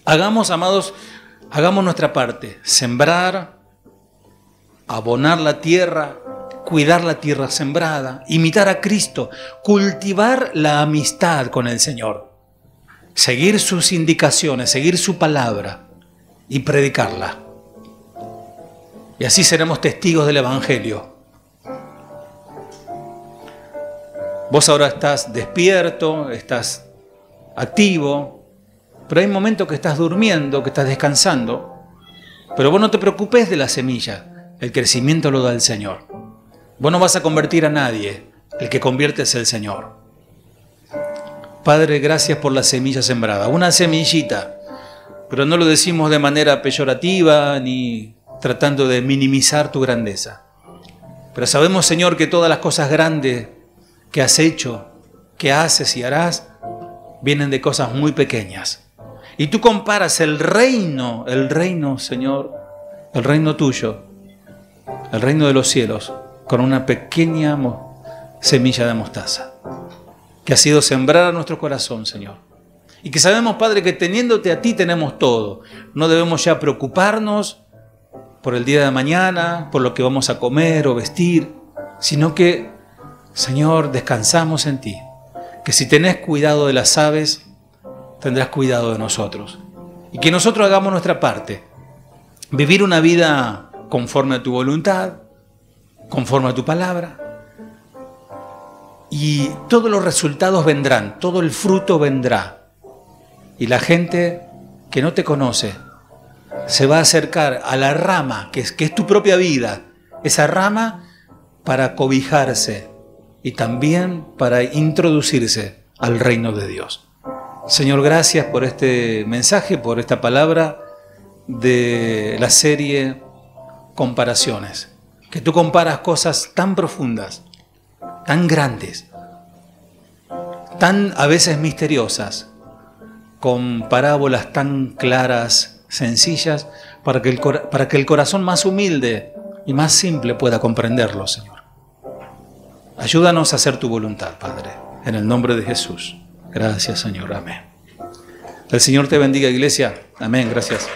Amados, hagamos nuestra parte. Sembrar, abonar la tierra, cuidar la tierra sembrada, imitar a Cristo, cultivar la amistad con el Señor, seguir sus indicaciones, seguir su palabra y predicarla. Y así seremos testigos del Evangelio. Vos ahora estás despierto, estás activo, pero hay momentos que estás durmiendo, que estás descansando. Pero vos no te preocupes de la semilla, el crecimiento lo da el Señor. Vos no vas a convertir a nadie, el que convierte es el Señor. Padre, gracias por la semilla sembrada, una semillita, pero no lo decimos de manera peyorativa ni tratando de minimizar tu grandeza. Pero sabemos, Señor, que todas las cosas grandes que has hecho, que haces y harás, vienen de cosas muy pequeñas. Y tú comparas el reino, Señor, el reino tuyo, el reino de los cielos, con una pequeña semilla de mostaza, que ha sido sembrada en nuestro corazón, Señor. Y que sabemos, Padre, que teniéndote a ti tenemos todo. No debemos ya preocuparnos por el día de mañana, por lo que vamos a comer o vestir, sino que, Señor, descansamos en ti. Que si tenés cuidado de las aves, tendrás cuidado de nosotros. Y que nosotros hagamos nuestra parte. Vivir una vida conforme a tu voluntad, conforme a tu palabra. Y todos los resultados vendrán, todo el fruto vendrá. Y la gente que no te conoce se va a acercar a la rama, que es tu propia vida, esa rama para cobijarse y también para introducirse al reino de Dios. Señor, gracias por este mensaje, por esta palabra de la serie Comparaciones. Que tú comparas cosas tan profundas, tan grandes, tan a veces misteriosas, con parábolas tan claras, sencillas, para que el corazón más humilde y más simple pueda comprenderlo, Señor. Ayúdanos a hacer tu voluntad, Padre, en el nombre de Jesús. Gracias, Señor. Amén. El Señor te bendiga, iglesia. Amén. Gracias.